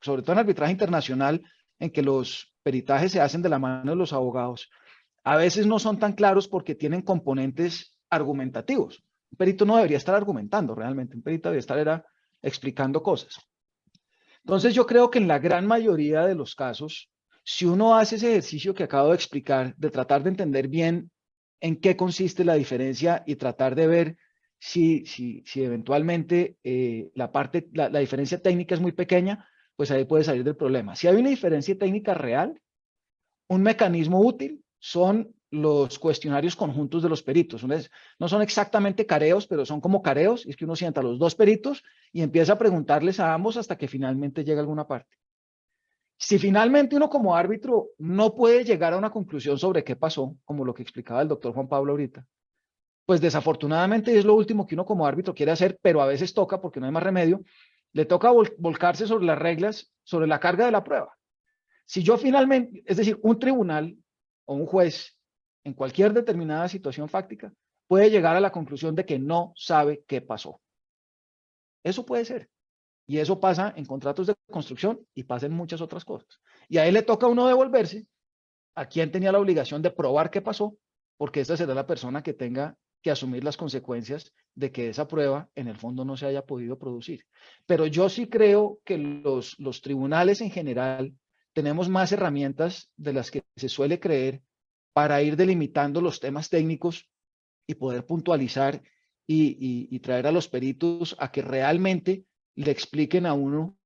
sobre todo en arbitraje internacional, en que los peritajes se hacen de la mano de los abogados, a veces no son tan claros porque tienen componentes argumentativos. Un perito no debería estar argumentando realmente, un perito debería estar explicando cosas. Entonces yo creo que en la gran mayoría de los casos, si uno hace ese ejercicio que acabo de explicar, de tratar de entender bien en qué consiste la diferencia y tratar de ver si eventualmente la diferencia técnica es muy pequeña, pues ahí puede salir del problema. Si hay una diferencia técnica real, un mecanismo útil son los cuestionarios conjuntos de los peritos. No son exactamente careos, pero son como careos, y es que uno sienta a los dos peritos y empieza a preguntarles a ambos hasta que finalmente llega a alguna parte. Si finalmente uno como árbitro no puede llegar a una conclusión sobre qué pasó, como lo que explicaba el doctor Juan Pablo ahorita, pues desafortunadamente es lo último que uno como árbitro quiere hacer, pero a veces toca, porque no hay más remedio, le toca volcarse sobre las reglas, sobre la carga de la prueba. Si yo finalmente, es decir, un tribunal o un juez en cualquier determinada situación fáctica puede llegar a la conclusión de que no sabe qué pasó. Eso puede ser. Y eso pasa en contratos de construcción y pasa en muchas otras cosas. Y a él le toca a uno devolverse a quien tenía la obligación de probar qué pasó, porque esta será la persona que tenga que asumir las consecuencias de que esa prueba en el fondo no se haya podido producir. Pero yo sí creo que los tribunales en general tenemos más herramientas de las que se suele creer para ir delimitando los temas técnicos y poder puntualizar y traer a los peritos a que realmente le expliquen a uno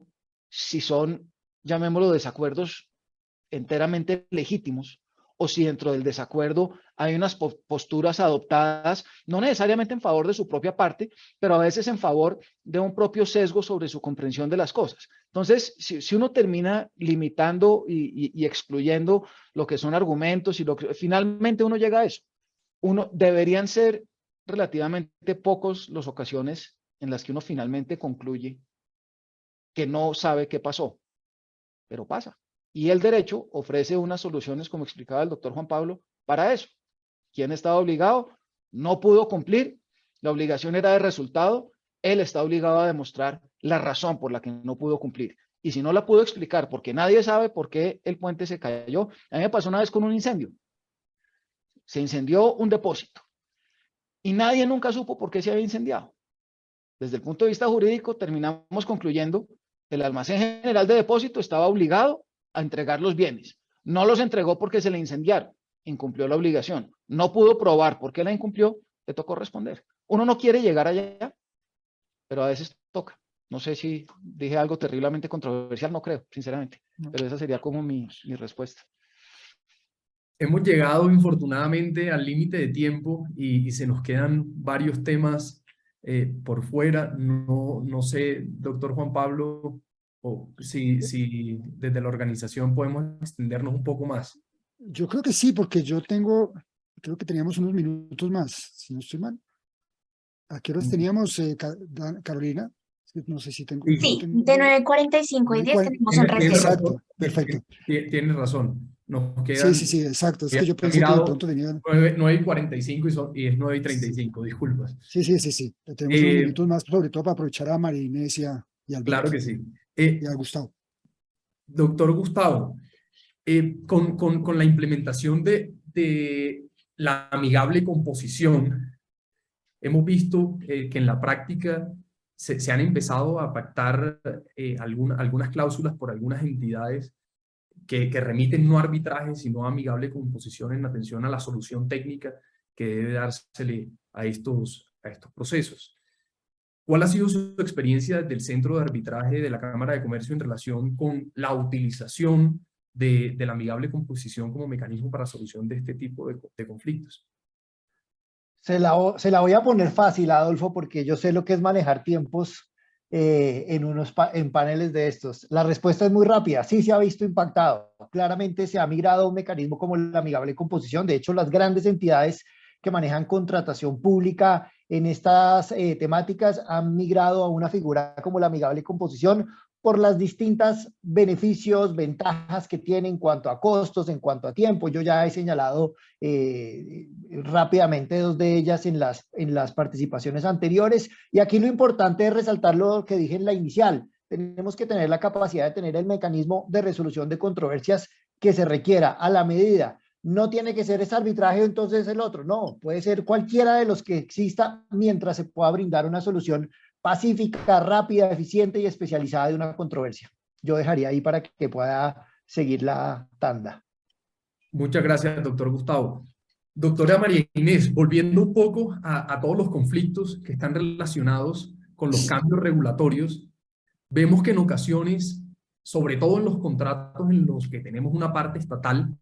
si son, llamémoslo, desacuerdos enteramente legítimos, o si dentro del desacuerdo hay unas posturas adoptadas, no necesariamente en favor de su propia parte, pero a veces en favor de un propio sesgo sobre su comprensión de las cosas. Entonces, si uno termina limitando y excluyendo lo que son argumentos y finalmente uno llega a eso, deberían ser relativamente pocos las ocasiones en las que uno finalmente concluye que no sabe qué pasó, pero pasa. Y el derecho ofrece unas soluciones, como explicaba el doctor Juan Pablo, para eso. ¿Quién estaba obligado? No pudo cumplir. La obligación era de resultado. Él está obligado a demostrar la razón por la que no pudo cumplir. Y si no la pudo explicar, porque nadie sabe por qué el puente se cayó. A mí me pasó una vez con un incendio. Se incendió un depósito y nadie nunca supo por qué se había incendiado. Desde el punto de vista jurídico, terminamos concluyendo que el almacén general de depósito estaba obligado a entregar los bienes. No los entregó porque se le incendiaron, incumplió la obligación. No pudo probar por qué la incumplió, le tocó responder. Uno no quiere llegar allá, pero a veces toca. No sé si dije algo terriblemente controversial, no creo, sinceramente, pero esa sería como mi respuesta. Hemos llegado infortunadamente al límite de tiempo y se nos quedan varios temas por fuera. No sé, doctor Juan Pablo, si desde la organización podemos extendernos un poco más. Yo creo que sí, porque creo que teníamos unos minutos más, si no estoy mal. ¿A qué horas teníamos, Carolina? No sé si tengo... Sí, Sí, de 9:45 y 10 tenemos un reserva. Exacto, perfecto. Tienes razón. Nos Sí, quedan... sí, sí, exacto. Es que había yo pensé que de mirado pronto tenían... 9:45 y es 9:35, disculpas. Sí, sí, sí, sí. Tenemos unos minutos más, sobre todo para aprovechar a María Inés y al Claro Vic que sí. y a Gustavo. Doctor Gustavo, con la implementación de la amigable composición, hemos visto que en la práctica se han empezado a pactar algunas cláusulas por algunas entidades que remiten no a arbitraje, sino a amigable composición en atención a la solución técnica que debe dársele a estos procesos. ¿Cuál ha sido su experiencia desde el Centro de Arbitraje de la Cámara de Comercio en relación con la utilización de la amigable composición como mecanismo para solución de este tipo de conflictos? Se la voy a poner fácil, Adolfo, porque yo sé lo que es manejar tiempos en paneles de estos. La respuesta es muy rápida. Sí se ha visto impactado. Claramente se ha migrado a un mecanismo como la amigable composición. De hecho, las grandes entidades que manejan contratación pública en estas temáticas han migrado a una figura como la amigable composición por las distintas beneficios, ventajas que tiene en cuanto a costos, en cuanto a tiempo. Yo ya he señalado rápidamente dos de ellas en las participaciones anteriores, y aquí lo importante es resaltar lo que dije en la inicial. Tenemos que tener la capacidad de tener el mecanismo de resolución de controversias que se requiera a la medida. No tiene que ser ese arbitraje o entonces el otro, no, puede ser cualquiera de los que exista mientras se pueda brindar una solución pacífica, rápida, eficiente y especializada de una controversia. Yo dejaría ahí para que pueda seguir la tanda. Muchas gracias, doctor Gustavo. Doctora María Inés, volviendo un poco a todos los conflictos que están relacionados con los cambios regulatorios, vemos que en ocasiones, sobre todo en los contratos en los que tenemos una parte estatal,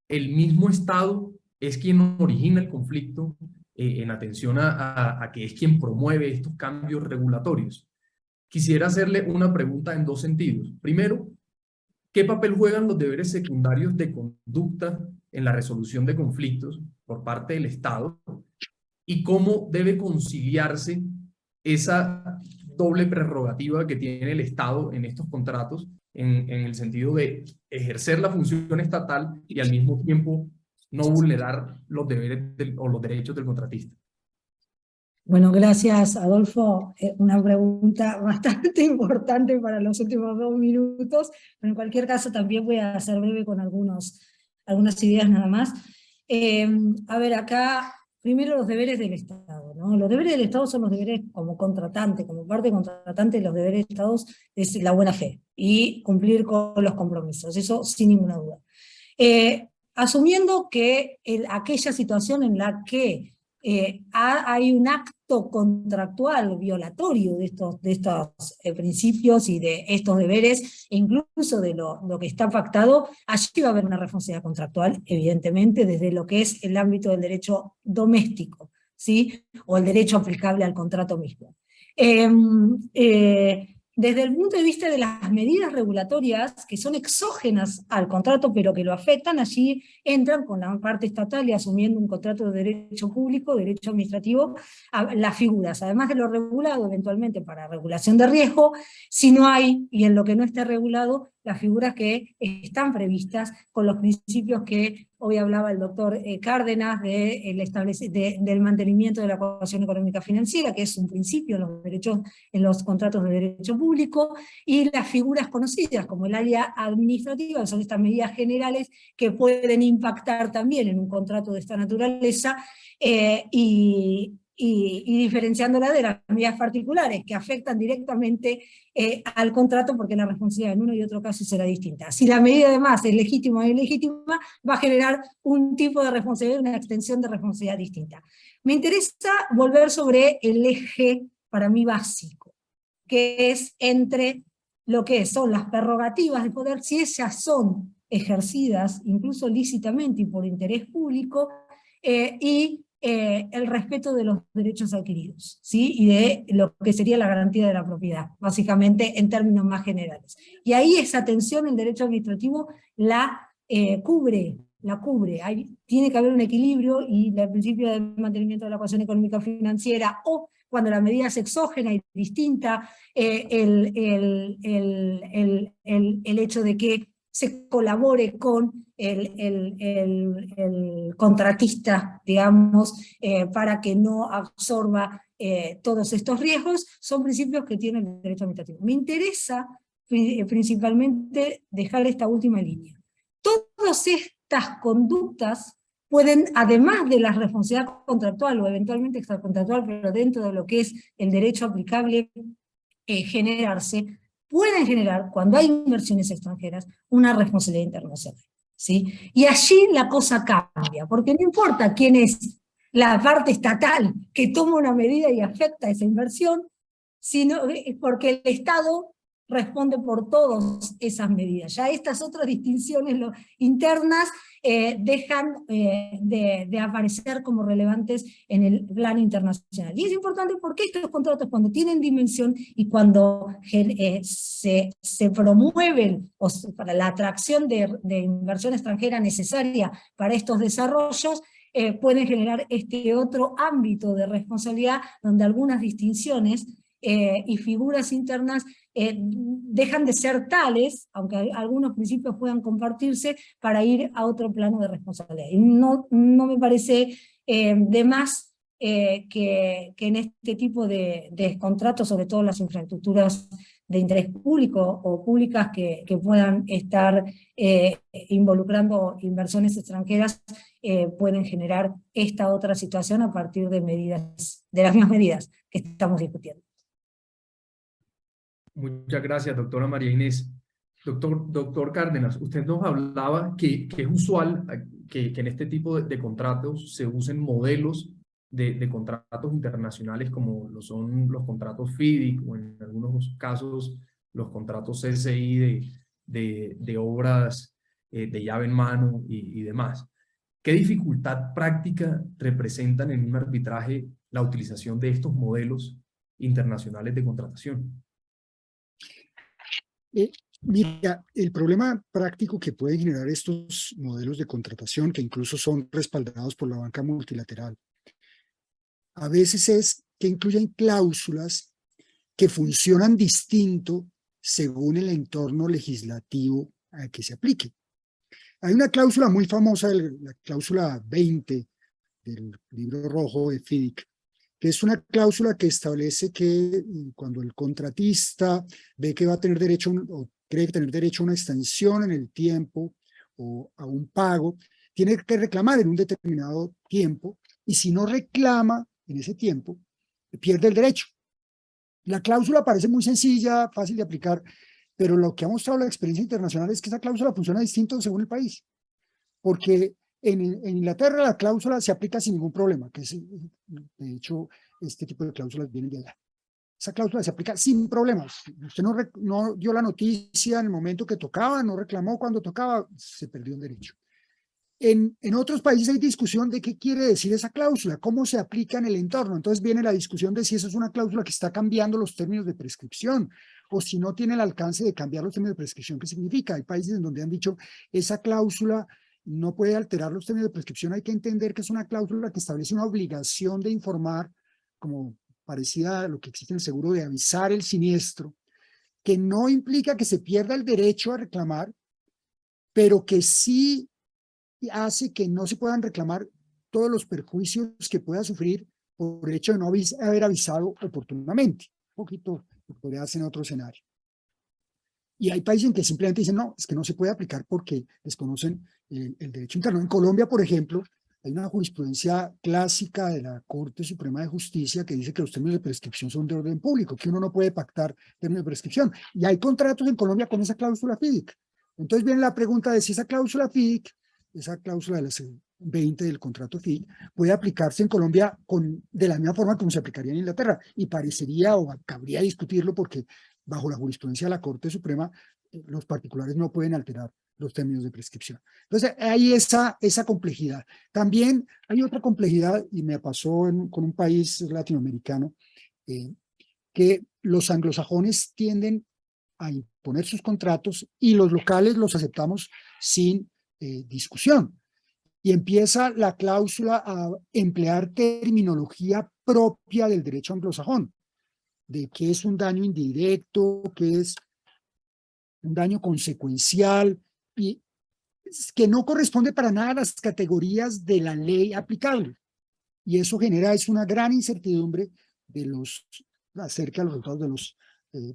el mismo Estado es quien origina el conflicto en atención a que es quien promueve estos cambios regulatorios. Quisiera hacerle una pregunta en dos sentidos. Primero, ¿qué papel juegan los deberes secundarios de conducta en la resolución de conflictos por parte del Estado? ¿Y cómo debe conciliarse esa doble prerrogativa que tiene el Estado en estos contratos en el sentido de ejercer la función estatal y al mismo tiempo no vulnerar los deberes o los derechos del contratista? Bueno, gracias, Adolfo. Una pregunta bastante importante para los últimos 2 minutos, pero en cualquier caso también voy a ser breve con algunas ideas nada más. A ver, acá, primero los deberes del Estado, ¿no? Los deberes del Estado son los deberes como contratante, como parte contratante, los deberes del Estado es la buena fe y cumplir con los compromisos, eso sin ninguna duda. Asumiendo que aquella situación en la que hay un acto contractual violatorio de estos principios y de estos deberes, e incluso de lo que está pactado, allí va a haber una responsabilidad contractual, evidentemente, desde lo que es el ámbito del derecho doméstico, ¿sí? O el derecho aplicable al contrato mismo. Desde el punto de vista de las medidas regulatorias que son exógenas al contrato pero que lo afectan, allí entran con la parte estatal y asumiendo un contrato de derecho público, derecho administrativo, las figuras, además de lo regulado eventualmente para regulación de riesgo, si no hay, y en lo que no esté regulado, las figuras que están previstas con los principios que hoy hablaba el doctor Cárdenas del mantenimiento de la cohesión económica financiera, que es un principio en los contratos de derecho público, y las figuras conocidas como el área administrativa, que son estas medidas generales que pueden impactar también en un contrato de esta naturaleza, y diferenciándola de las medidas particulares que afectan directamente al contrato, porque la responsabilidad en uno y otro caso será distinta. Si la medida además es legítima o ilegítima, va a generar un tipo de responsabilidad, una extensión de responsabilidad distinta. Me interesa volver sobre el eje para mí básico, que es entre lo que son las prerrogativas de poder, si ellas son ejercidas incluso lícitamente y por interés público, y el respeto de los derechos adquiridos, ¿sí? Y de lo que sería la garantía de la propiedad, básicamente en términos más generales. Y ahí esa tensión en derecho administrativo la cubre la cubre. Tiene que haber un equilibrio y el principio de mantenimiento de la ecuación económica financiera, o cuando la medida es exógena y distinta, el hecho de que se colabore con el contratista, digamos, para que no absorba todos estos riesgos, son principios que tiene el derecho administrativo. Me interesa principalmente dejar esta última línea. Todas estas conductas pueden, además de la responsabilidad contractual o eventualmente extracontractual, pero dentro de lo que es el derecho aplicable, pueden generar, cuando hay inversiones extranjeras, una responsabilidad internacional, ¿sí? Y allí la cosa cambia, porque no importa quién es la parte estatal que toma una medida y afecta esa inversión, sino porque el Estado responde por todas esas medidas. Ya estas otras distinciones internas dejan de aparecer como relevantes en el plano internacional. Y es importante porque estos contratos, cuando tienen dimensión y cuando se promueven para la atracción de inversión extranjera necesaria para estos desarrollos, pueden generar este otro ámbito de responsabilidad donde algunas distinciones y figuras internas dejan de ser tales, aunque algunos principios puedan compartirse, para ir a otro plano de responsabilidad. Y no me parece de más que en este tipo de contratos, sobre todo las infraestructuras de interés público o públicas que puedan estar involucrando inversiones extranjeras, pueden generar esta otra situación a partir de las mismas medidas que estamos discutiendo. Muchas gracias, doctora María Inés. Doctor Cárdenas, usted nos hablaba que es usual que en este tipo de contratos se usen modelos de contratos internacionales como lo son los contratos FIDIC o en algunos casos los contratos CCI de obras de llave en mano y demás. ¿Qué dificultad práctica representan en un arbitraje la utilización de estos modelos internacionales de contratación? Mira, el problema práctico que pueden generar estos modelos de contratación, que incluso son respaldados por la banca multilateral, a veces es que incluyen cláusulas que funcionan distinto según el entorno legislativo a que se aplique. Hay una cláusula muy famosa, la cláusula 20 del libro rojo de FIDIC, que es una cláusula que establece que cuando el contratista ve que va a tener derecho o cree tener derecho a una extensión en el tiempo o a un pago, tiene que reclamar en un determinado tiempo, y si no reclama en ese tiempo, pierde el derecho. La cláusula parece muy sencilla, fácil de aplicar, pero lo que ha mostrado la experiencia internacional es que esa cláusula funciona distinto según el país, porque en Inglaterra la cláusula se aplica sin ningún problema, que es, de hecho, este tipo de cláusulas vienen de allá. Esa cláusula se aplica sin problemas. Usted no dio la noticia en el momento que tocaba, no reclamó cuando tocaba, se perdió un derecho. En otros países hay discusión de qué quiere decir esa cláusula, cómo se aplica en el entorno. Entonces viene la discusión de si eso es una cláusula que está cambiando los términos de prescripción o si no tiene el alcance de cambiar los términos de prescripción. ¿Qué significa? Hay países en donde han dicho esa cláusula no puede alterar los términos de prescripción. Hay que entender que es una cláusula que establece una obligación de informar, como parecida a lo que existe en el seguro, de avisar el siniestro, que no implica que se pierda el derecho a reclamar, pero que sí hace que no se puedan reclamar todos los perjuicios que pueda sufrir por el hecho de no haber avisado oportunamente. Un poquito lo podría hacer en otro escenario. Y hay países en que simplemente dicen, no, es que no se puede aplicar porque desconocen el derecho interno. En Colombia, por ejemplo, hay una jurisprudencia clásica de la Corte Suprema de Justicia que dice que los términos de prescripción son de orden público, que uno no puede pactar términos de prescripción. Y hay contratos en Colombia con esa cláusula FIDIC. Entonces viene la pregunta de si esa cláusula FIDIC, esa cláusula de las 20 del contrato FIDIC, puede aplicarse en Colombia de la misma forma como se aplicaría en Inglaterra. Y parecería o cabría discutirlo porque bajo la jurisprudencia de la Corte Suprema, los particulares no pueden alterar los términos de prescripción. Entonces, hay esa complejidad. También hay otra complejidad, y me pasó con un país latinoamericano, que los anglosajones tienden a imponer sus contratos y los locales los aceptamos sin discusión. Y empieza la cláusula a emplear terminología propia del derecho anglosajón, de qué es un daño indirecto, qué es un daño consecuencial, y que no corresponde para nada a las categorías de la ley aplicable. Y eso genera una gran incertidumbre acerca de los resultados de los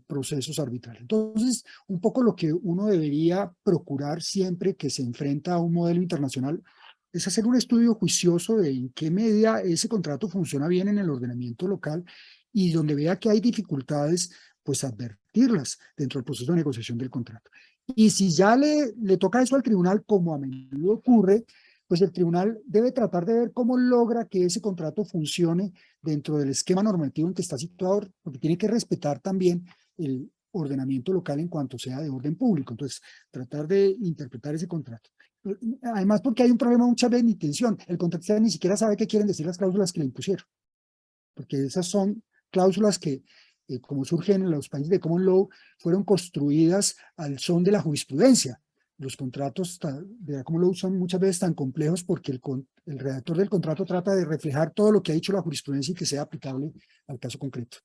procesos arbitrales. Entonces, un poco lo que uno debería procurar siempre que se enfrenta a un modelo internacional es hacer un estudio juicioso de en qué medida ese contrato funciona bien en el ordenamiento local, y donde vea que hay dificultades, pues advertirlas dentro del proceso de negociación del contrato. Y si ya le toca eso al tribunal, como a menudo ocurre, pues el tribunal debe tratar de ver cómo logra que ese contrato funcione dentro del esquema normativo en que está situado, porque tiene que respetar también el ordenamiento local en cuanto sea de orden público. Entonces, tratar de interpretar ese contrato. Además, porque hay un problema muchas veces de intención. El contratista ni siquiera sabe qué quieren decir las cláusulas que le impusieron, porque esas son cláusulas que, como surgen en los países de common law, fueron construidas al son de la jurisprudencia. Los contratos de la common law son muchas veces tan complejos porque el redactor del contrato trata de reflejar todo lo que ha dicho la jurisprudencia y que sea aplicable al caso concreto.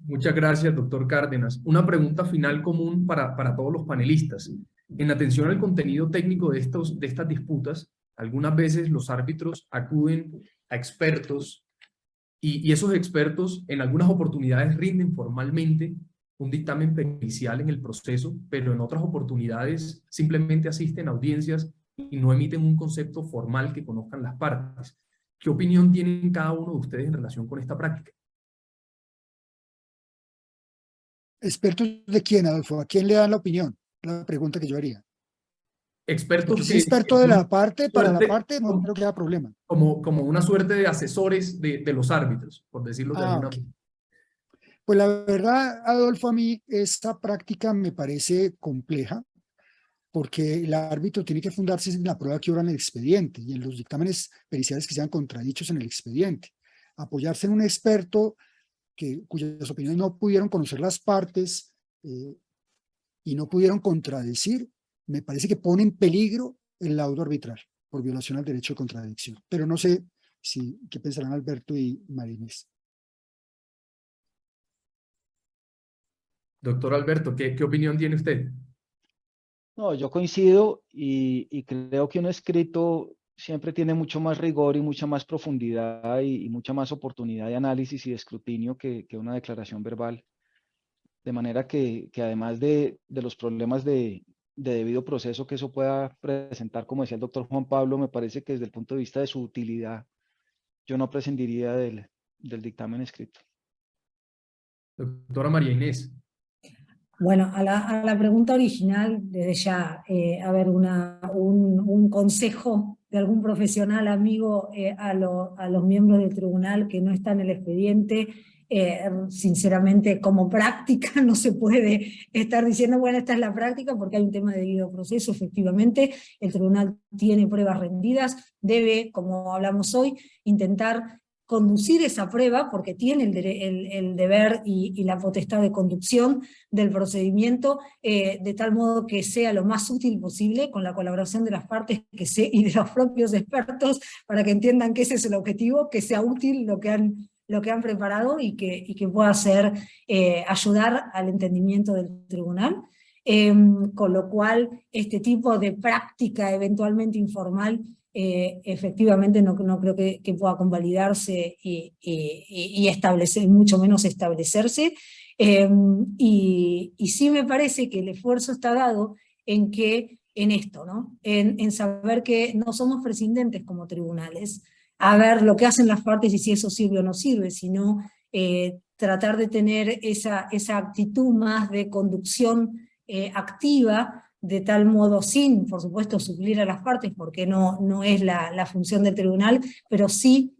Muchas gracias, doctor Cárdenas. Una pregunta final común para todos los panelistas. En atención al contenido técnico de estas disputas, algunas veces los árbitros acuden a expertos y esos expertos en algunas oportunidades rinden formalmente un dictamen pericial en el proceso, pero en otras oportunidades simplemente asisten a audiencias y no emiten un concepto formal que conozcan las partes. ¿Qué opinión tienen cada uno de ustedes en relación con esta práctica? ¿Expertos de quién, Adolfo? ¿A quién le dan la opinión? La pregunta que yo haría. Expertos porque si es experto de la parte, para la parte no creo que haya problema. Como una suerte de asesores de los árbitros, por decirlo de alguna Okay. manera. Pues la verdad, Adolfo, a mí esta práctica me parece compleja, porque el árbitro tiene que fundarse en la prueba que obra en el expediente y en los dictámenes periciales que sean contradichos en el expediente. Apoyarse en un experto cuyas opiniones no pudieron conocer las partes y no pudieron contradecir, me parece que pone en peligro el laudo arbitral por violación al derecho de contradicción. Pero no sé qué pensarán Alberto y María Inés. Doctor Alberto, ¿qué opinión tiene usted? No, yo coincido y creo que un escrito siempre tiene mucho más rigor y mucha más profundidad y mucha más oportunidad de análisis y de escrutinio que una declaración verbal. De manera que además de los problemas de debido proceso que eso pueda presentar, como decía el doctor Juan Pablo, me parece que desde el punto de vista de su utilidad, yo no prescindiría del dictamen escrito. Doctora María Inés. Bueno, a la pregunta original, desde ya, a ver, un consejo de algún profesional amigo a los miembros del tribunal que no está en el expediente. Sinceramente, como práctica no se puede estar diciendo, bueno, esta es la práctica, porque hay un tema de debido proceso. Efectivamente, el tribunal tiene pruebas rendidas, debe, como hablamos hoy, intentar conducir esa prueba, porque tiene el deber y la potestad de conducción del procedimiento, de tal modo que sea lo más útil posible, con la colaboración de las partes y de los propios expertos, para que entiendan que ese es el objetivo, que sea útil lo que han preparado y que pueda ayudar al entendimiento del tribunal. Con lo cual, este tipo de práctica eventualmente informal, efectivamente no creo que pueda convalidarse y establecer, mucho menos establecerse. Y sí me parece que el esfuerzo está dado en esto, ¿no? En saber que no somos prescindentes como tribunales, a ver lo que hacen las partes y si eso sirve o no sirve, sino tratar de tener esa actitud más de conducción activa, de tal modo sin, por supuesto, suplir a las partes, porque no es la función del tribunal, pero sí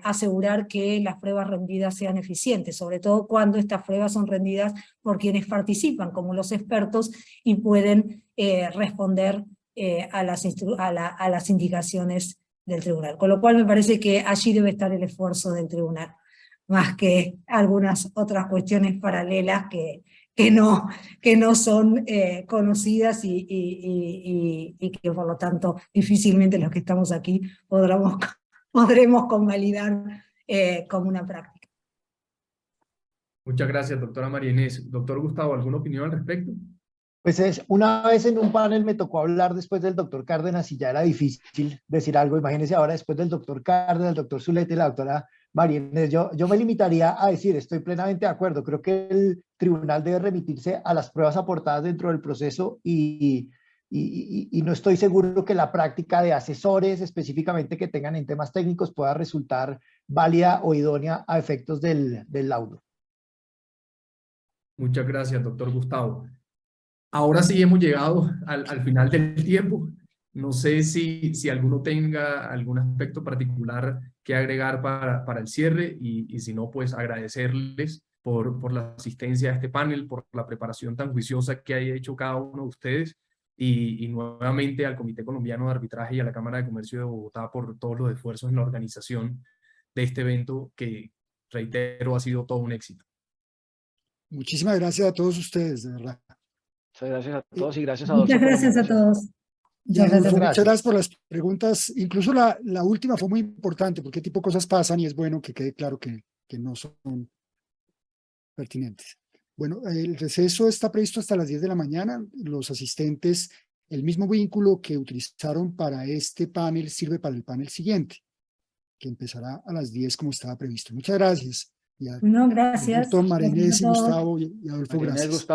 asegurar que las pruebas rendidas sean eficientes, sobre todo cuando estas pruebas son rendidas por quienes participan, como los expertos, y pueden responder a las indicaciones del tribunal. Con lo cual me parece que allí debe estar el esfuerzo del tribunal, más que algunas otras cuestiones paralelas que que no son conocidas y que por lo tanto difícilmente los que estamos aquí podremos convalidar como una práctica. Muchas gracias, doctora María Inés. Doctor Gustavo, ¿alguna opinión al respecto? Pues una vez en un panel me tocó hablar después del doctor Cárdenas y ya era difícil decir algo. Imagínense ahora después del doctor Cárdenas, el doctor Zuleta y la doctora María Inés. Yo me limitaría a decir, estoy plenamente de acuerdo. Creo que el tribunal debe remitirse a las pruebas aportadas dentro del proceso y no estoy seguro que la práctica de asesores específicamente que tengan en temas técnicos pueda resultar válida o idónea a efectos del laudo. Muchas gracias, doctor Gustavo. Ahora sí hemos llegado al final del tiempo. No sé si alguno tenga algún aspecto particular que agregar para el cierre y si no, pues agradecerles por la asistencia a este panel, por la preparación tan juiciosa que haya hecho cada uno de ustedes y nuevamente al Comité Colombiano de Arbitraje y a la Cámara de Comercio de Bogotá por todos los esfuerzos en la organización de este evento que, reitero, ha sido todo un éxito. Muchísimas gracias a todos ustedes, de verdad. Muchas gracias a todos y gracias a Adolfo. Muchas gracias a todos. Y Adolfo, gracias. muchas gracias por las preguntas. Incluso la última fue muy importante, porque qué tipo de cosas pasan y es bueno que quede claro que no son pertinentes. Bueno, el receso está previsto hasta las 10 de la mañana. Los asistentes, el mismo vínculo que utilizaron para este panel sirve para el panel siguiente, que empezará a las 10 como estaba previsto. Muchas gracias. No, gracias. María Inés y Gracias a todos. Gustavo y Adolfo, María Inés, gracias. Gustavo.